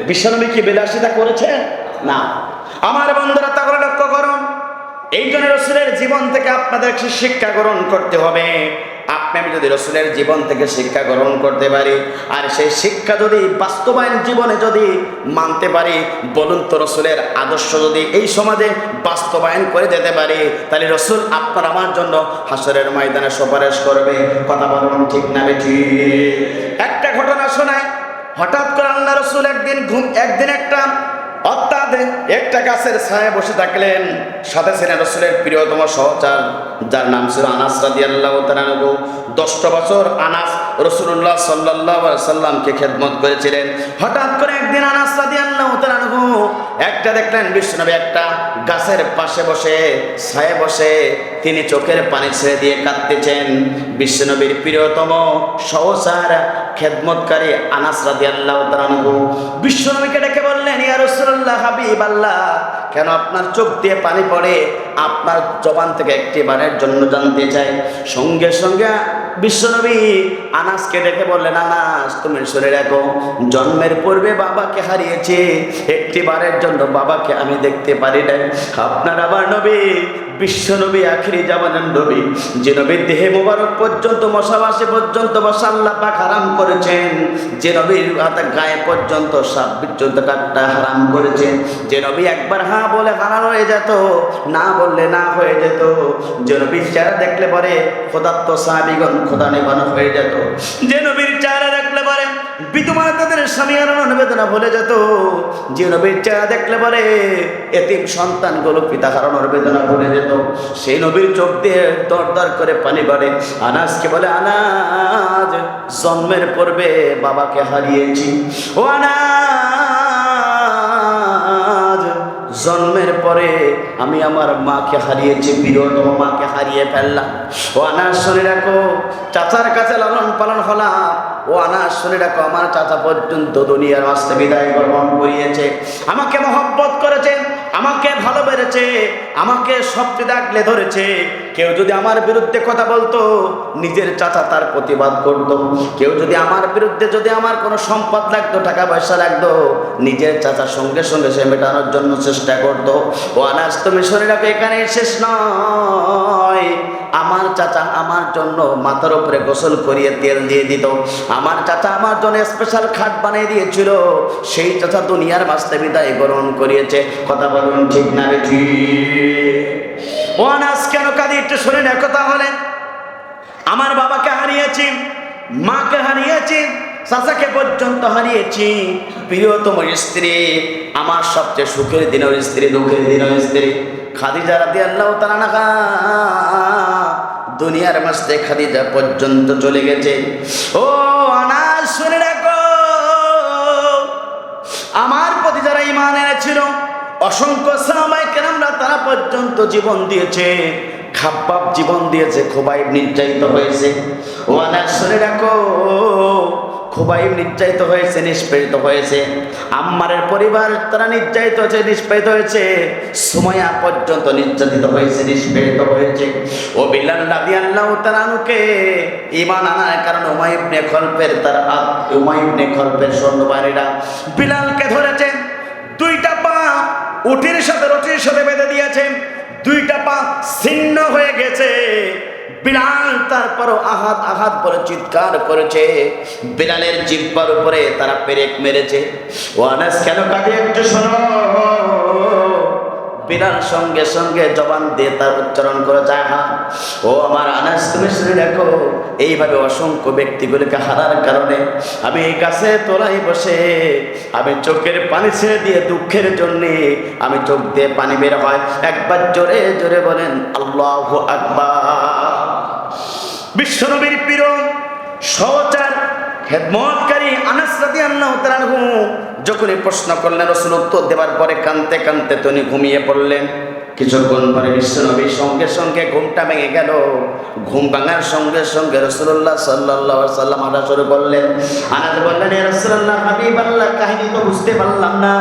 Speaker 1: বিশ্বনবী কি বিলাসিতা করেছে? না। আমার বন্ধুরা, তাহলে লক্ষ্য করুন, এই জন্য রসুলের জীবন থেকে আপনাদের শিক্ষা গ্রহণ করতে হবে। আপনি আমি যদি রসুলের জীবন থেকে শিক্ষা গ্রহণ করতে পারি, আর সেই শিক্ষা যদি বাস্তবায়ন জীবনে যদি মানতে পারি, বলুন তো, রসুলের আদর্শ যদি এই সমাজে বাস্তবায়ন করে যেতে পারি, তাহলে রসুল আপনার আমার জন্য হাসরের ময়দানে সুপারিশ করবে। কথা বলুন ঠিক না বেঠিক? একটা ঘটনা শোনায়। হঠাৎ করে আল্লাহ রসুল একদিন একটা গাছের ছায়ায় বসে থাকলেন। সাথে ছিলেন রসুলের প্রিয়তম সহচর, যার নাম ছিল আনাস রাদিয়াল্লাহু তাআলা আনহু। 10টা বছর আনাস রাসূলুল্লাহ সাল্লাল্লাহু আলাইহি সাল্লামকে খেদমত করেছিলেন। হঠাৎ করে একদিন আনাস রাদিয়াল্লাহু তাআলা আনহু দেখলেন বিশ্বনবী একটা গাছের পাশে বসে, ছায়ায় বসে তিনি চোখের পানি ছেড়ে দিয়ে কাঁদতেছেন। বিশ্বনবীর প্রিয়তম সহচর খেদমতকারী আনাস রাদিয়াল্লাহু তাআলা আনহু বিশ্বনবীকে ডেকে বললেন, ইয়া রাসূলুল্লাহ, হাবিবাল্লাহ, কেন আপনার চোখ দিয়ে পানি পড়ে? আপনার জবান থেকে একটি বারের জন্য জানতে চাই। সঙ্গে সঙ্গে বিশ্বনবী আনাসকে ডেকে বললেন, আনাস, তুমি শুনে রাখো, জন্মের পূর্বে বাবাকে হারিয়েছি, একটি বারের জন্য বাবাকে আমি দেখতে পারি নাই। আপনার আবার নবী বিশ্বনবী, আখিরি জামানের নবী, যে নবীর দেহে মোবারক পর্যন্ত মশাবাসী পর্যন্ত বসা আল্লাহ পাক হারাম করেছেন, যে নবীর গায়ে পর্যন্ত সাপ পর্যন্ত কাটটা হারাম করেছেন, যে নবী একবার হ্যাঁ বলে হারাম হয়ে যেত, না বললে না হয়ে যেত, যে নবীর চেহারা দেখলে পরে খোদাত্ত সাহাবীগণ খোদা নিবানো হয়ে যেত, যে নবীর চেহারা দেখলে পরে বিধবা তাদের স্বামী হারানোর বেদনা ভুলে যেত, যে নবীর চেহারা দেখলে পরে এতিম সন্তানগুলো পিতা হারানোর বেদনা ভুলে যেত, সেই নবীর চোখ দিয়ে দরদর করে পানি পড়ে। আনাসকে বলে, আনাস, জন্মের পূর্বে বাবাকে হারিয়েছি। ও আনাস, জন্মের পরে আমি আমার মাকে হারিয়েছি, প্রিয়তম মাকে হারিয়ে ফেললাম। ও আনাস, শুনে রাখো, চাচার কাছে লালন পালন হলাম। ও আনাস, শুনে রাখো, আমার চাচা পর্যন্ত দুনিয়ার মাঝে বিদায় গ্রহণ করিয়েছে, আমাকে মহব্বত করেছে, আমাকে ভালোবেসেছে, আমাকে সবচেয়ে আগলে ধরেছে। কেউ যদি আমার বিরুদ্ধে কথা বলতো, নিজের চাচা তার প্রতিবাদ করত। কেউ যদি আমার বিরুদ্ধে, যদি আমার কোনো সম্পদ লাগতো, টাকা পয়সা লাগতো, নিজের চাচার সঙ্গে সঙ্গে সে মেটানোর জন্য চেষ্টা করত। ও আনাস, তুমি শুনে রাখো, এখানেই শেষ নয়। আমার চাচা আমার জন্য মাথার উপরে গোসল করিয়ে তেল দিয়ে দিত, আমার চাচা আমার জন্য স্পেশাল খাট বানিয়ে দিয়েছিল। সেই চাচা দুনিয়ার মাঝে বিদায় গ্রহণ করিয়েছে। কথা বলুন ঠিক না ঠিক? ও আনাস, কেন কাঁদি একটু শুনে দেখো তাহলে। আমার বাবাকে হারিয়েছি, মাকে হারিয়েছি, চাচাকে পর্যন্ত হারিয়েছি, প্রিয়তম স্ত্রী, আমার সবচেয়ে সুখের দিনের স্ত্রী, দুঃখের দিনের স্ত্রী খাদিজা রাদিয়াল্লাহু তাআলা আনহা দুনিয়ার মাঝে খাদিজা পর্যন্ত চলে গেছে। ও আনাস, শুনে রাখো, আমার প্রতি যারা ঈমান এনেছিল, অসংখ্য সাহাবায়ে কেরামরা তারা পর্যন্ত জীবন দিয়েছে, খাব্বাব জীবন দিয়েছে, খুবাইব নির্যাতিত হয়েছে। ও আনাস, শুনে রাখো, খুবাইব নির্যাতিত হয়েছে, নিষ্পেষিত হয়েছে। আম্মারের পরিবার তারা নির্যাতিত হয়েছে, নিষ্পেষিত হয়েছে। সুমাইয়া পর্যন্ত নির্যাতিত হয়েছে, নিষ্পেষিত হয়েছে। ও বিলাল রাদিয়াল্লাহু তাআলা আনহুকে ঈমান আনার কারণে উমাইয়া ইবনে খলফের সৈন্যবাহিনীরা বিলালকে ধরেছে, দুইটা পা উটির সাথে রটির সাথে বেঁধে দিয়েছে, দুইটা পা ছিন্ন হয়ে গেছে। বিলাল তারপরও আহাত বলে চিৎকার করেছে, বিলালের জিহ্বার উপরে তারা পেরেক মেরেছে। ও আনাস, কেন কাঁদে একটু শোনো। বিলাল সঙ্গে সঙ্গে জবান দিয়ে তার উচ্চারণ করে যায়, হা। ও আমার আনাস, তুমি শুনে দেখো, এইভাবে অসংখ্য ব্যক্তিগুলিকে হারার কারণে আমি এই গাছে তলায় বসে আমি চোখের পানি ছেড়ে দিয়ে দুঃখের জন্যে আমি চোখ দিয়ে পানি বের হয়। একবার জোরে জোরে বলেন আল্লাহু আকবার। বিশ্বনবীর প্রিয় সহচর খেদমতকারী আনাস রাদিয়াল্লাহু তাআলা আনহু যখনই প্রশ্ন করলেন, রাসূল উত্তর দেওয়ার পরে কাঁদতে কাঁদতে তিনি ঘুমিয়ে পড়লেন। কিছুক্ষণ পরে বিশ্বনবীর সঙ্গে সঙ্গে ঘুমটা ভেঙে গেল। ঘুম ভাঙার সঙ্গে সঙ্গে রাসূলুল্লাহ সাল্লাল্লাহু আলাইহি ওয়াসাল্লাম হাঁটা শুরু করলেন। আনাস বললেন, ইয়া রাসূলুল্লাহ, হাবিবাল্লাহ, কাহিনী তো বুঝতে পারলাম না,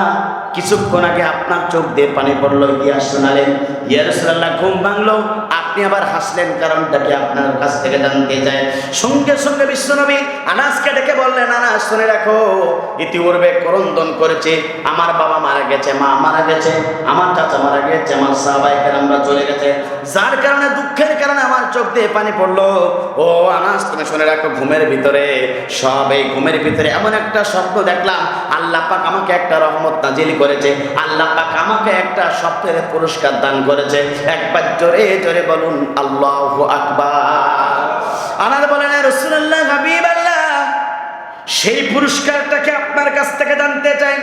Speaker 1: কিছুক্ষণ আগে আপনার চোখ দিয়ে পানি পড়লো, ইতিহাস শোনালেন, ইয়া রাসূলুল্লাহ ঘুম ভাঙলো, আপনি আবার হাসলেন, কারণটা কি আপনার কাছ থেকে জানতে চাই। সঙ্গে সঙ্গে বিশ্বনবী আনাসকে ডেকে বললেন, আনাস শুনে রাখো, ইতিপূর্বে ক্রন্দন করেছে, আমার বাবা মারা গেছে, মা মারা গেছে, আমার চাচা মারা গেছে, আমার সাহাবায়ে কেরামরা চলে গেছে, যার কারণে দুঃখের কারণে আমার চোখ দিয়ে পানি পড়লো। ও আনাস তুমি শুনে রাখো, ঘুমের ভিতরে সব এই ঘুমের ভিতরে এমন একটা স্বপ্ন দেখলাম, আল্লাহ পাক আমাকে একটা রহমত নাজিল করেছে, আল্লাহ পাক আমাকে একটা স্বপ্নের পুরস্কার দান করেছে। একবার জোরে জোরে বলুন আল্লাহু আকবার। আনাস বলেন, ইয়া রাসূলুল্লাহ, হাবিবাল্লাহ, সেই পুরস্কারটাকে আপনার কাছ থেকে জানতে চাই।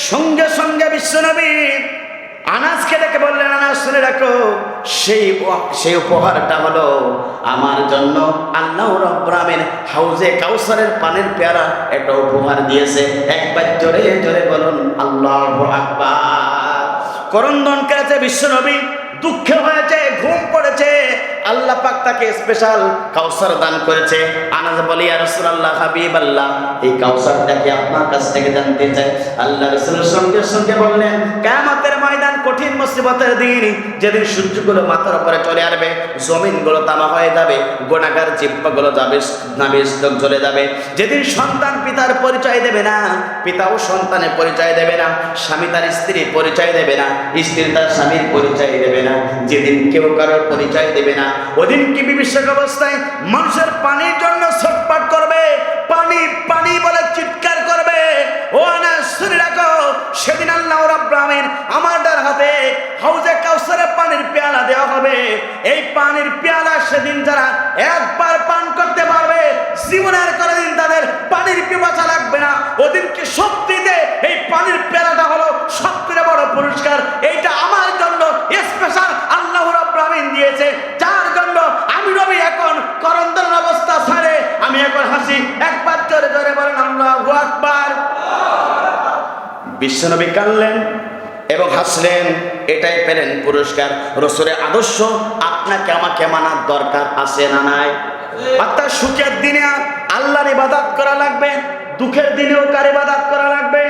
Speaker 1: সঙ্গে সঙ্গে বিশ্বনবী আনাসকে ডেকে বললেন, আনাস শুনে রাখো, সেই উপহারটা হলো আমার জন্য আল্লাহ রাব্বুল আলামিন হাউজে কাউসারের পানির পেয়ালা একটা উপহার দিয়েছে। একবার জোরে জোরে বলুন আল্লাহু আকবার। ক্রন্দন করেছে বিশ্বনবী, দুঃখে হয়েছে, ঘুম পড়েছে, আল্লাহ পাক তাকে স্পেশাল কাউসার দান করেছে। আনাস বলি, ইয়া রাসূলুল্লাহ, হাবিবাল্লাহ, এই কাউসারটা কি আপনার কাছ থেকে জানতে চাই। আল্লাহ রাসূল সঙ্গে সঙ্গে বললেন, কিয়ামতের ময়দান কঠিন মুসিবতের দিন, যেদিন সূর্যগুলো মাথার উপরে চলে আসবে, জমিনগুলো তামা হয়ে যাবে, গুনাহগার জিহ্বাগুলো যাবে নাবিষ্টক জ্বলে যাবে, যেদিন সন্তান পিতার পরিচয় দেবে না, পিতাও সন্তানের পরিচয় দেবে না, স্বামী তার স্ত্রীর পরিচয় দেবে না, স্ত্রী তার স্বামীর পরিচয় দেবে না, যেদিন কেউ কারোর পরিচয় দেবে না, ওদিন কি বিভীষিক অবস্থায় মানুষের পানির জন্য ছটফট করবে, পানি পানি বলে চিৎকার করবে। ও আনাস শুনে রাখো, সেদিন আল্লাহ রাব্বুল আলামিন আমার হাতে হাউজে কাউসারের পানির পেয়ালা দেওয়া হবে। এই পানির পেয়ালা সেদিন যারা একবার পান করতে পারবে, জীবনের কোনোদিন তাদের পানির পিপাসা লাগবে না। ওদিনকে সত্যিতে এই পানির পেয়ালাটা হলো সবচেয়ে বড় পুরস্কার। এইটা আমার জন্য স্পেশাল আল্লাহ রাব্বুল আলামিন দিয়েছে, যার জন্য আমি নবী এখন করন্দনের অবস্থা ছাড়ে আমি এখন হাসি। একবার জোরে জোরে বলেন আল্লাহু আকবার। বিশ্বনবী কাঁদলেন এবং হাসলেন, এটাই পেলেন পুরস্কার। রাসূলের আদর্শ আপনাকে আমাকে মানার দরকার আছে না নাই? অর্থাৎ সুখের দিনে আল্লাহর ইবাদত করা লাগবে, দুঃখের দিনেও কার ইবাদত করা লাগবে?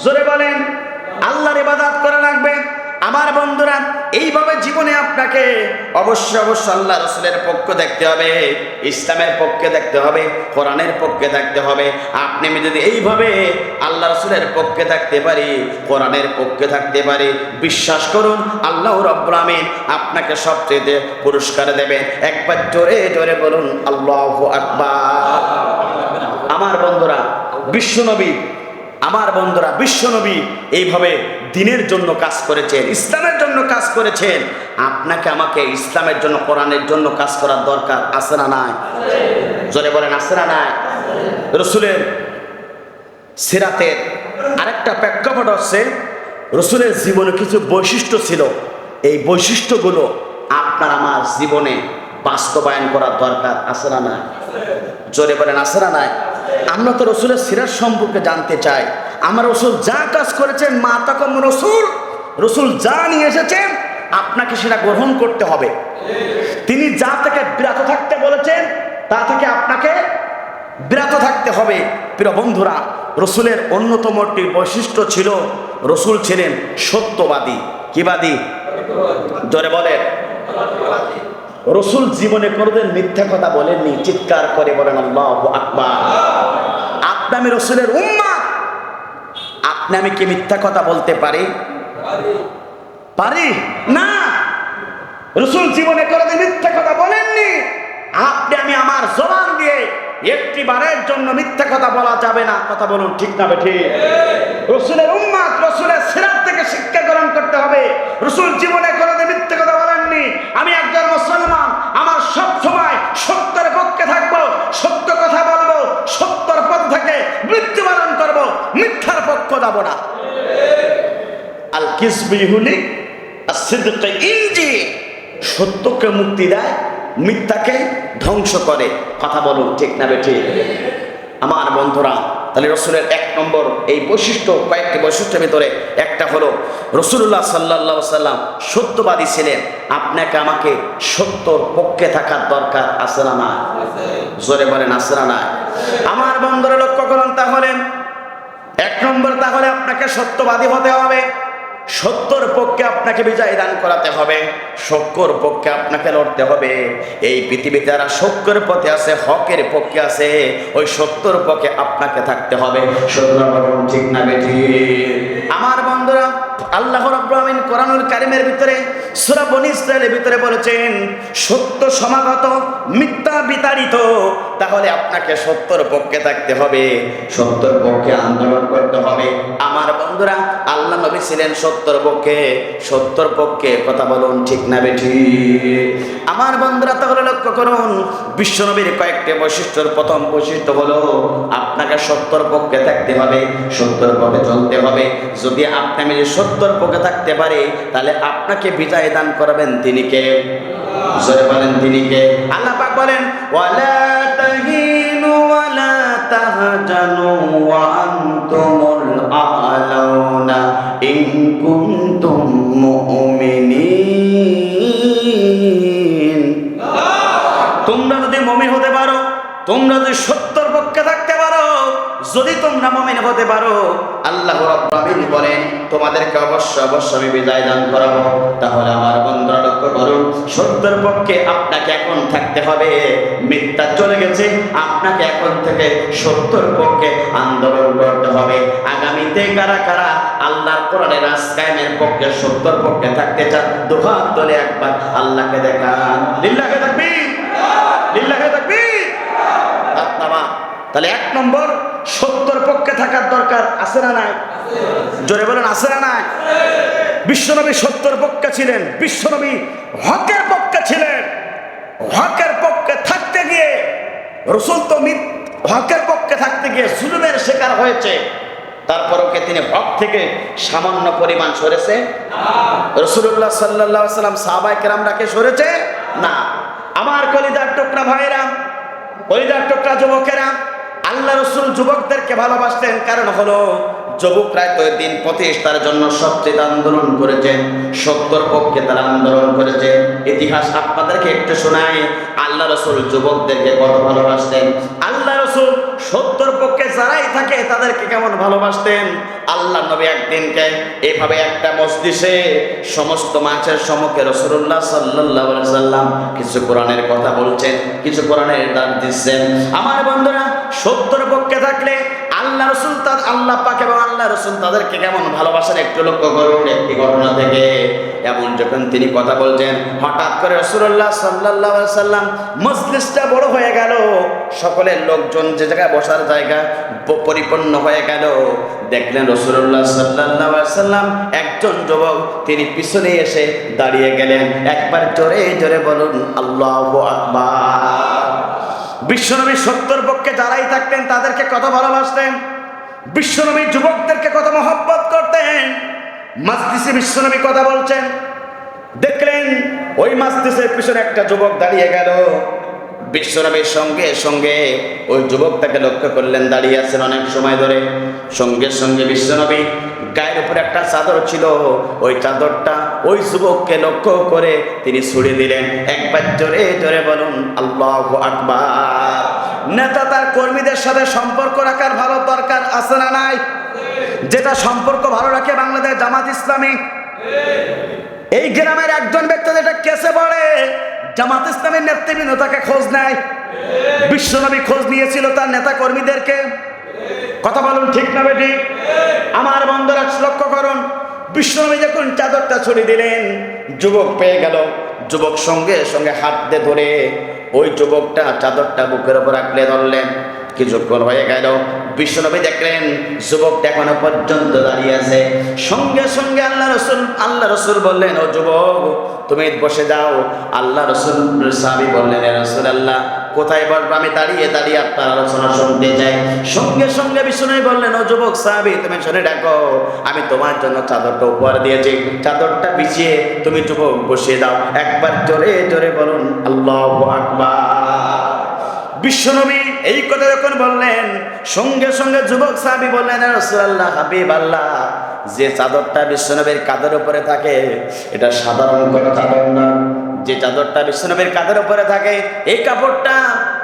Speaker 1: জোরে বলেন, আল্লাহর ইবাদত করা লাগবে। আমার বন্ধুরা, এইভাবে জীবনে আপনাকে অবশ্যই আল্লাহ রাসূলের পক্ষ দেখতে হবে, ইসলামের পক্ষে দেখতে হবে, কোরআনের পক্ষে দেখতে হবে। আপনি যদি এইভাবে আল্লাহ রাসূলের পক্ষে থাকতে পারি, কোরআনের পক্ষে থাকতে পারি, বিশ্বাস করুন আল্লাহ রাব্বুল আলামিন আপনাকে সবচেয়ে পুরস্কার দেবেন। একবার জোরে জোরে বলুন আল্লাহু আকবার। আমার বন্ধুরা, বিশ্বনবী এইভাবে দ্বীনের জন্য কাজ করেছেন, ইসলামের জন্য কাজ করেছেন। আপনাকে আমাকে ইসলামের জন্য, কোরআনের জন্য কাজ করার দরকার আছে না নাই? জোরে বলেন আছে না নাই? রাসূলের সিরাতের আরেকটা প্রেক্ষাপট হচ্ছে, রাসূলের জীবনে কিছু বৈশিষ্ট্য ছিল, এই বৈশিষ্ট্যগুলো আপনার আমার জীবনে বাস্তবায়ন করার দরকার আছে না নাই? জোরে বলেন আছে না নাই? আমরা তো রাসূলের সিরাত সম্পর্কে জানতে চাই। আমার রাসূল যা কাজ করেছেন, মা তাকম রাসূল যা নিয়ে এসেছেন, আপনাকে সেটা গ্রহণ করতে হবে। তিনি যা থেকে বিরত থাকতে বলেছেন, তা থেকে আপনাকে বিরত থাকতে হবে। প্রিয় বন্ধুরা, রাসূলের অন্যতম একটি বৈশিষ্ট্য ছিল, রাসূল ছিলেন সত্যবাদী। কিবাদী? জোরে বলেন। রাসূল জীবনে কোনোদিন মিথ্যা কথা বলেননি। চিৎকার করে বলেন আল্লাহু আকবার। আপনি আমি রাসূলের উম্মত, আপনি আমি কি মিথ্যা কথা বলতে পারি? পারি না। রাসূল জীবনে কোনোদিন মিথ্যা কথা বলেননি। আপনি আমি আমার জবান দিয়ে একটি বারের জন্য মিথ্যা কথা বলা যাবে না। কথা বলুন ঠিক না বেঠিক? রাসূলের উম্মত, রাসূলের সিরাত থেকে শিক্ষা গ্রহণ করতে হবে। রাসূল জীবনে কোনোদিন মিথ্যা কথা বলেননি। আমি একজন মুসলমান, আমার সব সময় সত্যের পক্ষে থাকবো, সত্য কথা বলবো, সত্যের পথ থেকে মৃত্যুবরণ করব, মিথ্যার পক্ষ যাব না। আল কিসবি হুলি as-sidq ইনজি, সত্যকে মুক্তি দেয়, মিথ্যাকে ধ্বংস করে। কথা বলুন ঠিক না বেঠিক? আমার বন্ধুরা, তাহলে রাসূলের এক নম্বর এই বৈশিষ্ট্য, কয়েকটি বৈশিষ্ট্যের ভিতরে একটা হলো রাসূলুল্লাহ সাল্লাল্লাহু আলাইহি ওয়াসাল্লাম সত্যবাদী ছিলেন। আপনাকে আমাকে সত্যর পক্ষে থাকার দরকার আছে না না? জোরে বলেন আছে না না? আমার বন্ধুরা লক্ষ্য করুন, তাহলে এক নম্বর, তাহলে আপনাকে সত্যবাদী হতে হবে, সত্যর পক্ষে আপনাকে বিজয় দান করাতে হবে, সত্যর পক্ষে আপনাকে লড়তে হবে। এই পৃথিবীতে যারা সত্যের পথে আছে, হকের পক্ষে আছে, ওই সত্যর পক্ষে আপনাকে থাকতে হবে। সত্যরা বলুন ঠিক না বেঠিক? আমার বন্ধুরা, আল্লাহ রাব্বুল আমিন কোরআনুল কারীমের ভিতরে সূরা বনী ইসরাঈলের ভিতরে বলেছেন, সত্য সমাগত, মিথ্যা বিতাড়িত। তাহলে আপনাকে সত্যর পক্ষে থাকতে হবে, সত্যর পক্ষে আন্দোলন করতে হবে। আমার বন্ধুরা, আল্লাহ নবী ছিলেন সত্যর পক্ষে, সত্যর পক্ষে কথা বলুন ঠিক না বেঠিক? আমার বন্ধুরা, তাহলে লক্ষ্য করুন, বিশ্বনবীর কয়েকটি বৈশিষ্ট্যের প্রথম বৈশিষ্ট্য হলো আপনাকে সত্যর পক্ষে থাকতে হবে, সত্যর পক্ষে চলতে হবে। যদি আপনি যদি সত্যর পক্ষে থাকতে পারে, তাহলে আপনাকে বিজয় দান করবেন তিনি কে? জোরে বলেন তিনি কে? আল্লাহ পাক বলেন, ওয়ালা তাহিনু ওয়ালা তাহজানু ওয়া আনতুমুল আ'লাউনা ইন কুনতুম মুমিনিন। তোমরা যদি মুমিন হতে পারো, তোমরা যদি সত্যর পক্ষে থাকতে পারো, যদি তোমরা মুমিন হতে পারো, আল্লাহ রাব্বুল আমিন বলেন তোমাদেরকে অবশ্যই আমি বিজয় দান করাবো। তাহলে আমার বন্ধুরা লক্ষ্য করুন, সত্যের পক্ষে আপনাকে এখন থাকতে হবে। মিথ্যা চলে গেছে, আপনাকে এখন থেকে সত্যের পক্ষে আন্দোলন করতে হবে। আগামীতে কারা কারা আল্লাহর কোরআনের রাজ কায়েমের পক্ষে, সত্যের পক্ষে থাকতে চান, দুহাত তুলে একবার আল্লাহকে দেখান। লিল্লাহি তাকবীর, লিল্লাহি তাকবীর। তাহলে এক নম্বর, সত্যের পক্ষে থাকার দরকার আছে না নাই? জোরে বলেন আছে না নাই? বিশ্বনবী সত্যের পক্ষে ছিলেন, বিশ্বনবী হকের পক্ষে ছিলেন। হকের পক্ষে থাকতে গিয়ে রাসূল তো হকের পক্ষে থাকতে গিয়ে জুলুমের শিকার হয়েছে, তারপরও কি তিনি হক থেকে সামান্য পরিমাণ সরেছে? রাসূলুল্লাহ সাল্লাল্লাহু আলাইহি ওয়াসাল্লাম সাহাবায়ে কেরামরাকে সরেছে না। আমার কলিজার টুকরা ভাইরা, কলিজার টুকরা যুবকেরা, আল্লাহ রাসূল যুবকদেরকে ভালোবাসতেন। কারণ হলো যুবকরা তো দিন প্রতিষ্ঠার জন্য সবচেয়ে আন্দোলন করেছেন, সত্যর পক্ষে তারা আন্দোলন করেছে। ইতিহাস আপনাদেরকে একটু শোনাই, আল্লাহ রাসূল যুবকদেরকে কত ভালোবাসতেন। আল্লাহ রাসূল সত্যর পক্ষে যারাই থাকে তাদেরকে কেমন ভালোবাসতেন। আল্লাহ নবী একদিনকে এভাবে একটা মজলিসে সমস্ত মানুষের সম্মুখে রাসূলুল্লাহ সাল্লাল্লাহু আলাইহি সাল্লাম কিছু কোরআনের কথা বলছেন, কিছু কোরআনের দান দিচ্ছেন। আমার বন্ধুরা, সত্যর পক্ষে থাকলে আল্লাহ রাসূল, আল্লাহ পাক এবং আল্লাহ রাসূল তাদেরকে কেমন ভালোবাসেন একটু লক্ষ্য করুন। একটি ঘটনা থেকে, এমন যখন তিনি কথা বলছেন, হঠাৎ করে রাসূলুল্লাহ সাল্লাল্লাহু আলাইহি সাল্লাম মজলিসটা বড় হয়ে গেল, সকলের লোকজন যে জায়গায় বসার জায়গা পরিপূর্ণ হয়ে গেল। দেখলেন রাসূলুল্লাহ সাল্লাল্লাহু আলাইহি সাল্লাম একজন যুবক, তিনি পিছনে এসে দাঁড়িয়ে গেলেন। একবার জোরে জোরে বলুন আল্লাহু আকবার। বিশ্বনবী সত্যের পক্ষে যারাই থাকতেন তাদেরকে কত ভালোবাসতেন, বিশ্বনবী যুবকদেরকে কত মহব্বত করতেন। মজলিসে বিশ্বনবী কথা বলছেন, দেখলেন ওই মজলিসের পিছনে একটা যুবক দাঁড়িয়ে গেল। বিশ্বনবীর সঙ্গে সঙ্গে ওই যুবকটাকে লক্ষ্য করলেন, দাঁড়িয়ে আছেন অনেক সময় ধরে। সঙ্গে সঙ্গে বিশ্বনবী গায়ের উপরে একটা চাদর ছিল, ওই চাদরটা ওই যুবককে লক্ষ্য করে তিনি ছুড়ে দিলেন। একবার জোরে জোরে বলুন আল্লাহু আকবার। নেতা তার কর্মীদের সাথে সম্পর্ক রাখার ভালো দরকার আছে না নাই? যেটা সম্পর্ক ভালো রাখে বাংলাদেশ জামাত ইসলামী। এই গ্রামের একজন ব্যক্তি যেটা কেসে পড়ে, জামাত ইসলামের নেতৃবৃন্দ তাকে খোঁজ নেয়। বিশ্বনবী খোঁজ নিয়েছিল তার নেতা কর্মীদেরকে। কথা বলুন ঠিক না বেটি? আমার বন্ধুরা লক্ষ্য করুন, বিশ্বনবী যখন চাদরটা ছড়িয়ে দিলেন, যুবক পেয়ে গেল। যুবক সঙ্গে সঙ্গে হাত দিয়ে ধরে ওই যুবকটা চাদরটা বুকের উপর আঁকড়ে ধরলেন। কিছুক্ষণ হয়ে গেল, বিশ্বনবী দেখলেন যুবকটা এখনো পর্যন্ত দাঁড়িয়ে আছে। সঙ্গে সঙ্গে আল্লাহ রসুল বললেন, ও যুবক তুমি বসে যাও। আল্লাহ রসুল সাহাবী বললেন, ইয়া রাসূলুল্লাহ কোথায় বসবো? আমি দাঁড়িয়ে দাঁড়িয়ে আপনার আলোচনা শুনতে চাই। সঙ্গে সঙ্গে বিশ্বনবী বললেন, ও যুবক সাহাবী তুমি শুনে রাখো, আমি তোমার জন্য চাদরটা উপহার দিয়েছি, চাদরটা বিছিয়ে তুমি যুবক বসিয়ে দাও। একবার জোরে জোরে বলুন আল্লাহু আকবার। বিশ্বনবী এই কথা যখন বললেন, সঙ্গে সঙ্গে যুবক সাহাবী বললেন, ইয়া রাসূলুল্লাহ হাবিব আল্লাহ, যে চাদরটা বিশ্বনবীর কাঁধের উপরে থাকে এটা সাধারণ কোনো চাদর না। যে চাদরটা বিশ্বনবীর কাঁধের উপরে থাকে এই কাপড়টা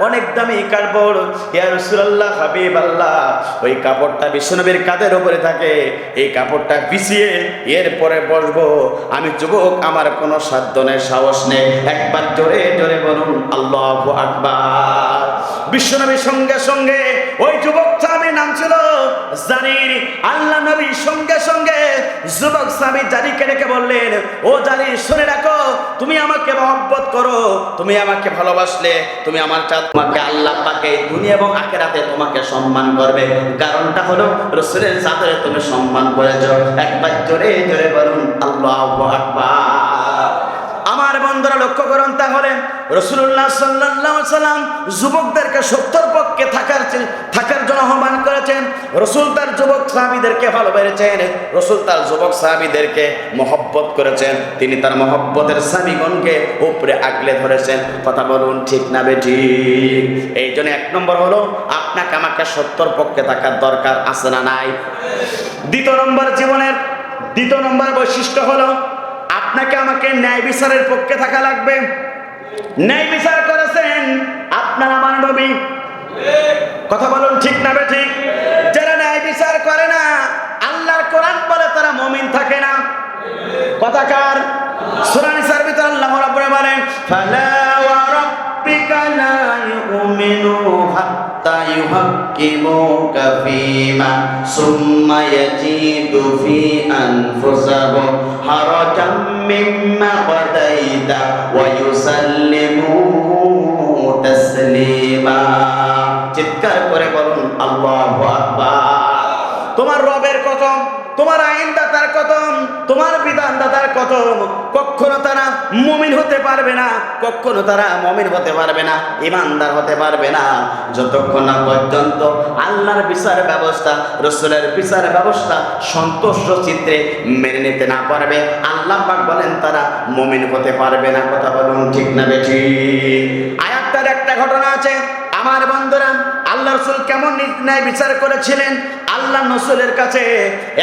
Speaker 1: অনেক দামি কাপড়, ইয়া রাসূলুল্লাহ হাবিবাল্লাহ, ওই কাপড়টা বিশ্বনবীর কাঁধের উপরে থাকে, এই কাপড়টা বিছিয়ে এরপরে বসবো। আমি যুবক, আমার কোনো সাধ্য নেই, সাহস নেই। একবার জোরে জোরে বলুন আল্লাহু আকবার। বিশ্বনবীর সঙ্গে সঙ্গে ওই যুবক সাহাবীর নাম ছিল জারির। আল্লাহ নবীর সঙ্গে সঙ্গে যুবক সাহাবী জারিকে ডেকে বললেন, ও জারি, শুনে রাখো, তুমি আমাকে মহব্বত করো, তুমি আমাকে ভালোবাসলে, তুমি আমার তোমাকে আল্লাহ পাকে দুনিয়া এবং আখিরাতে তোমাকে সম্মান করবে। কারণটা হলো রাসূলের চাদরে তুমি সম্মান করেছো। একবার জোরে জোরে বলুন আল্লাহু আকবার। আমার বন্ধুরা লক্ষ্য করুন, তাহলে রাসূলুল্লাহ সাল্লাল্লাহু আলাইহি সাল্লাম যুবকদেরকে সত্যের পক্ষে থাকার জন্য আহ্বান করেছেন। রাসূল তার যুবক সাহাবীদেরকে ভালোবেসেছেন, রাসূল তার যুবক সাহাবীদেরকে মহব্বত করেছেন। তিনি তার মহব্বতের সাহাবীগণকে উপরে আগলে ধরেছেন। কথা বলুন ঠিক না বেঠিক? এই জন্য এক নম্বর হলো আপনাকে আমাকে সত্যের পক্ষে থাকার দরকার আছে না নাই? দ্বিতীয় নম্বর বৈশিষ্ট্য হলো আপনাকে আমাকে ন্যায় বিচারের পক্ষে থাকা লাগবে। ন্যায় বিচার করেছেন আপনার আমার নবী। কথা বলুন ঠিক না বেঠিক? যারা ন্যায় বিচার করে না, আল্লাহর কোরআন বলে তারা মুমিন থাকে না। কথাকার সূরা নিসার ভিতরে আল্লাহ রাব্বুল বলেন, ফালা ওয়া রাব্বিকা লা ইউমিনু হাত্তা ইউহাক্কিমুকা ফীমা সুম্মা ইয়াজিদু ফী আনফুসিহিম হারাজাম মিম্মা কাদাইতা ওয়া ইউসাল্লিমু তাসলিমা। চিৎকার করে বলুন আল্লাহু আকবার। তোমার রবের কসম, তোমার আইনদাতার কসম, তোমার বিধানদাতার কসম, কখনো তারা মুমিন হতে পারবে না, কখনো তারা মুমিন হতে পারবে না, ঈমানদার হতে পারবে না, যতক্ষণ না পর্যন্ত আল্লাহর বিচার ব্যবস্থা, রাসূলের বিচার ব্যবস্থা সন্তুষ্ট চিত্রে মেনে নিতে না পারবে। আল্লাহ পাক বলেন তারা মুমিন হতে পারবে না। কথা বলুন ঠিক না বেঠিক? আয়াতটার একটা ঘটনা আছে আমার বন্ধুরা। আল্লাহ রাসূল কেমন ন্যায় বিচার করেছিলেন? আল্লাহ রাসূলের কাছে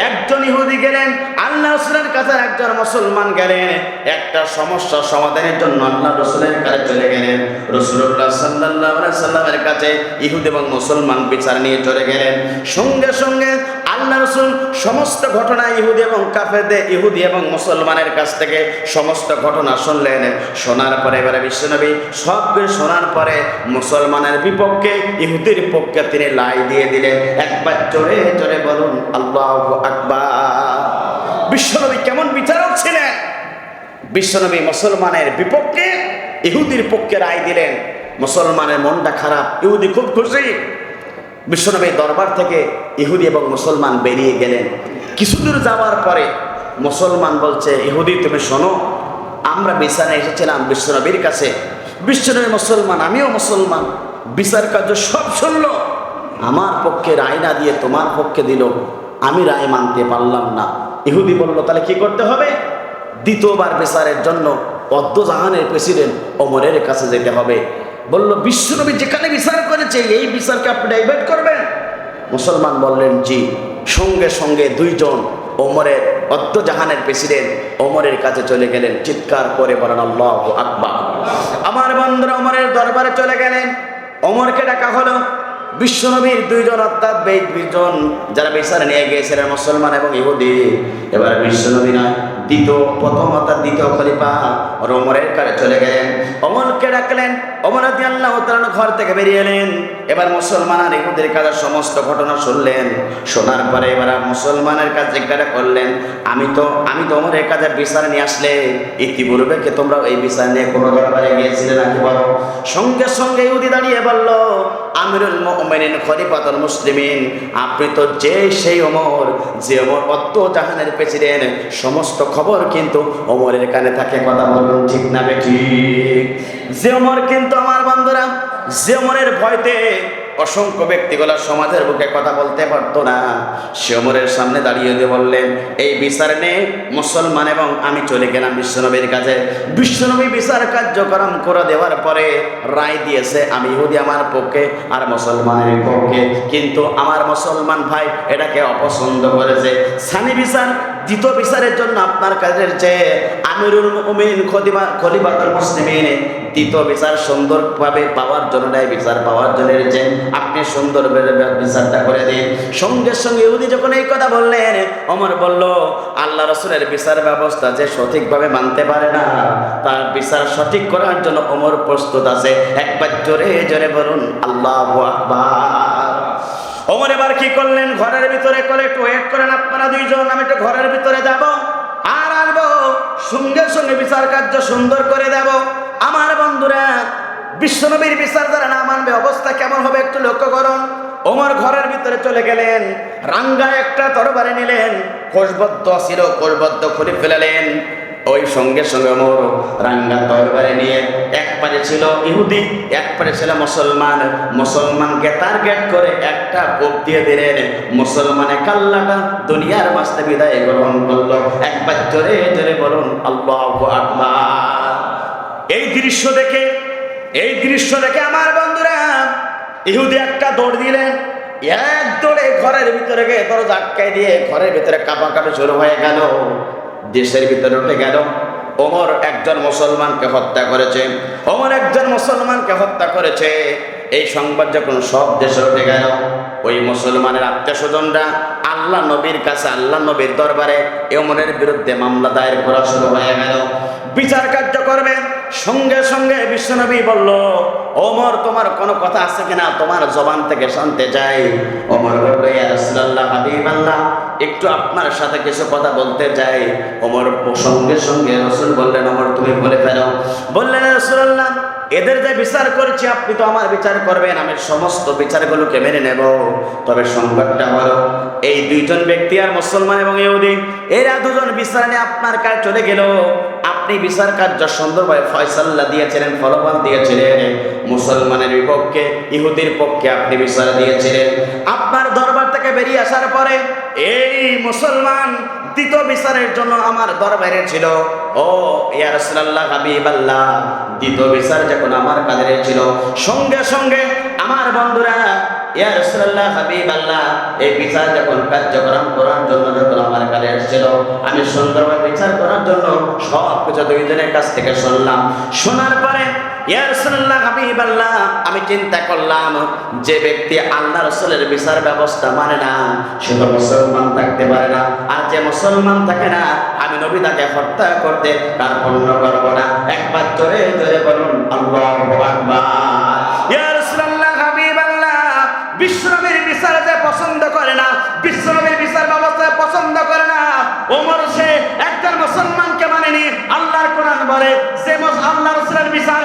Speaker 1: একজন ইহুদি গেলেন, আল্লাহ রাসূলের কাছে একজন মুসলমান গেলেন। একটা সমস্যা সমাধানের জন্য আল্লাহ রাসূলের কাছে চলে গেলেন। রাসূলুল্লাহ সাল্লাল্লাহু আলাইহি সাল্লামের কাছে ইহুদি এবং মুসলমান বিচার নিয়ে চলে গেলেন। সঙ্গে সঙ্গে আল্লাহ রাসূল সমস্ত ঘটনা ইহুদি এবং কাফেরদের, ইহুদি এবং মুসলমানের কাছ থেকে সমস্ত ঘটনা শুনলেন। শোনার পরে এবারে বিশ্বনবী সবকিছু শোনার পরে মুসলমানের বিপক্ষে, ইহুদির পক্ষে তিনি লাই দিয়ে দিলেন। একবার জোরে জোরে বলুন আল্লাহু আকবার। বিশ্বনবী কেমন বিচারক ছিলেন? বিশ্বনবী মুসলমানের বিপক্ষে, ইহুদির পক্ষে রায় দিলেন। মুসলমানের মনটা খারাপ, ইহুদি খুব খুশি। বিশ্বনবীর দরবার থেকে ইহুদি এবং মুসলমান বেরিয়ে গেলেন। কিছুদূর যাওয়ার পরে মুসলমান বলছে, ইহুদি তুমি শোনো, আমরা বিচারে এসেছিলাম বিশ্বনবীর কাছে। বিশ্বনবী মুসলমান, আমিও মুসলমান, বিচার কার্য সব শুনলো, আমার পক্ষে রায় না দিয়ে তোমার পক্ষে দিল, আমি রায় মানতে পারলাম না। ইহুদি বলল, তাহলে কি করতে হবে? দ্বিতীয়বার বিচারের জন্য অদ্দজাহানের প্রেসিডেন্ট ওমরের কাছে যেতে হবে। বলল, বিশ্বনবী যেখানে বিচার করেছে এই বিচারকে আপনি ডাইভার্ট করবেন? মুসলমান বললেন, জি। সঙ্গে সঙ্গে দুইজন ওমরের, অদ্দজাহানের প্রেসিডেন্ট ওমরের কাছে চলে গেলেন। চিৎকার করে বলেন আল্লাহু আকবার। আমার বন্ধুরা ওমরের দরবারে চলে গেলেন। ওমরকে ডাকা হলো। বিশ্বনবীর দুইজন, অর্থাৎ দুইজন যারা বিচার নিয়ে গিয়েছিলেন, মুসলমান এবং ইহুদি, এবার বিশ্বনবী নয়, দ্বিতীয় খলিফা ওমরের কাছে চলে গেলেন। ওমরকে ডাকলেন। ওমর রাদিয়াল্লাহু তাআলা ঘর থেকে বেরিয়ে এলেন। এবার মুসলমান আর ইহুদির কাছে সমস্ত ঘটনা শুনলেন। শোনার পরে এবার মুসলমানের কাছে জিজ্ঞাসা করলেন, আমি তো ওমরের কাছে বিচার নিয়ে আসলে, ইতিপূর্বে কি তোমরা এই বিচার নিয়ে কোনো দরবারে গিয়েছিলে নাকি বলো? সঙ্গে সঙ্গে ইহুদি দাঁড়িয়ে বলল, আমিরুল মুমিনিন খলিফাতুল মুসলিমিন, আপনি তো সেই ওমর, যে ওমর অদ্দজাহানের প্রেসিডেন্ট, সমস্ত খবর কিন্তু ওমরের কানে থাকে। কথা বলুন ঠিক না বেঠিক? যে ওমর কিন্তু আমার বন্ধুরা, যে ওমরের ভয়তে অসংখ্য ব্যক্তিগুলো সমাজের বুকে কথা বলতে পারতো না, সে ওমরের সামনে দাঁড়িয়ে দিয়ে বললেন, এই বিচার নিয়ে মুসলমান এবং আমি চলে গেলাম বিশ্বনবীর কাছে। বিশ্বনবী বিচার কার্যক্রম করে দেওয়ার পরে রায় দিয়েছে আমি ইহুদি আমার পক্ষে আর মুসলমানের পক্ষে, কিন্তু আমার মুসলমান ভাই এটাকে অপছন্দ করেছে। সানি বিচার, দ্বিতীয় বিচারের জন্য আপনার কাজের চেয়ে আমি আমিরুল মুমিনিন খলিফাতুল মুসলিমিন দ্বিতীয় বিচার সুন্দরভাবে পাওয়ার জন্য বিচার পাওয়ার জন্য এসেছেন, আপনি সুন্দরভাবে বিচারটা করে দিন। সঙ্গে সঙ্গে ইহুদি যখন এই কথা বললেন, ওমর বলল, আল্লাহ রাসূলের বিচার ব্যবস্থা যে সঠিকভাবে মানতে পারে না, তার বিচার সঠিক করার জন্য ওমর প্রস্তুত আছে। একবার জোরে জোরে বলুন আল্লাহু আকবার। ওমর এবার কি করলেন, ঘরের ভিতরে করে একটু ওয়েট করেন আপনারা দুইজন, আমি একটু ঘরের ভিতরে যাব আর আসবো, সঙ্গে সঙ্গে বিচার কার্য সুন্দর করে দেব। আমার বন্ধুরা, বিশ্বনবীর বিচার যারা না মানবে অবস্থা কেমন হবে একটু লক্ষ্য করুন। ওমর ঘরের ভিতরে চলে গেলেন, রাঙ্গা একটা তরবারি নিলেন, কোষবদ্ধ ছিল, কোষবদ্ধ খুলে ফেলালেন। ওই সঙ্গে সঙ্গে ওমর রাঙ্গা তরবারি নিয়ে, একপারে ছিল ইহুদি, একপারে ছিল মুসলমান, মুসলমানকে টার্গেট করে একটা কোপ দিয়ে দিলেন। মুসলমানে কাল্লাটা দুনিয়ার মাঝে বিদায় গ্রহণ করলো। একবার জোরে জোরে বলুন আল্লাহু আকবার। এই দৃশ্য দেখে আমার বন্ধুরা, ইহুদি একটা দৌড় দিলেন, এক দৌড়ে ঘরের ভিতরে গিয়ে দরজা আটকাই দিয়ে ঘরের ভিতরে কাঁপাকাঁপি শুরু হয়ে গেল। দেশের ভিতরে উঠে গেল, ওমর একজন মুসলমানকে হত্যা করেছে, ওমর একজন মুসলমানকে হত্যা করেছে। এই সংবাদ যখন সব দেশে উঠে গেল, ওই মুসলমানের আত্মীয় স্বজনরা আল্লাহ নবীর কাছে, আল্লাহ নবীর দরবারে ওমরের বিরুদ্ধে মামলা দায়ের করা শুরু হয়ে গেল, বিচার কার্য করবে। সঙ্গে সঙ্গে বিশ্বনবী বলল, ওমর তোমার কোনো কথা আছে কিনা, তোমার জবান থেকে শুনতে চাই। ওমর বলল, ইয়া রাসূলুল্লাহ, হাবিবাল্লাহ, একটু আপনার সাথে কিছু কথা বলতে চাই। ওমর সঙ্গে সঙ্গে রাসূল বললেন, ওমর তুমি বলে ফেলো। বললেন, রাসূলুল্লাহ, এদের যে বিচার করেছি আপনি তো আমার বিচার করবেন, আমি সমস্ত বিচারগুলোকে মেনে নেব। তবে সংবাদটা হলো, এই দুইজন ব্যক্তি আর মুসলমান এবং ইহুদি, এরা দুজন বিচার নিয়ে আপনার কাছে চলে গেল। আপনি বিচার কার্য সুন্দরভাবে ফয়সালা দিয়েছিলেন, ফলাফল দিয়েছিলেন, মুসলমানের বিপক্ষে ইহুদির পক্ষে আপনি বিচার দিয়েছিলেন। আপনার দরবার থেকে বেরিয়ে আসার পরে এই মুসলমান দ্বিতীয় বিচারের জন্য আমার দরবারে ছিল। ও ইয়া রাসূলুল্লাহ, হাবিবাল্লাহ, দ্বিতীয় বিচার যখন আমার কাছে ছিল, সঙ্গে সঙ্গে আমার বন্ধুরা, ইয়া রাসূলুল্লাহ, হাবিবাল্লাহ, এই বিচার যখন কার্যক্রম করার জন্য যখন আমার কাছে এসেছিল, আমি সুন্দরভাবে বিচার করার জন্য সব কিছু দুইজনের কাছ থেকে শুনলাম। শোনার পরে ইয়া রাসূলুল্লাহ, হাবিবাল্লাহ, আমি চিন্তা করলাম, যে ব্যক্তি আল্লাহ রাসূলের বিচার ব্যবস্থা মানে না, সে তো মুসলমান থাকতে পারে না, আর যে মুসলমান থাকে না, আমি নবী তাকে হত্যা করতে কার্পণ্য করব না। একবার জোরে জোরে বলুন আল্লাহু আকবার। ইয়া রাসূলুল্লাহ, হাবিবাল্লাহ, বিশ্বনবীর বিচার যে পছন্দ করে না, বিশ্বনবীর বিচার ব্যবস্থা পছন্দ করে না, ওমর সে একজন মুসলমানকে মানেনি। আল্লাহর কোরআন বলে, যে আল্লাহ রাসূলের বিচার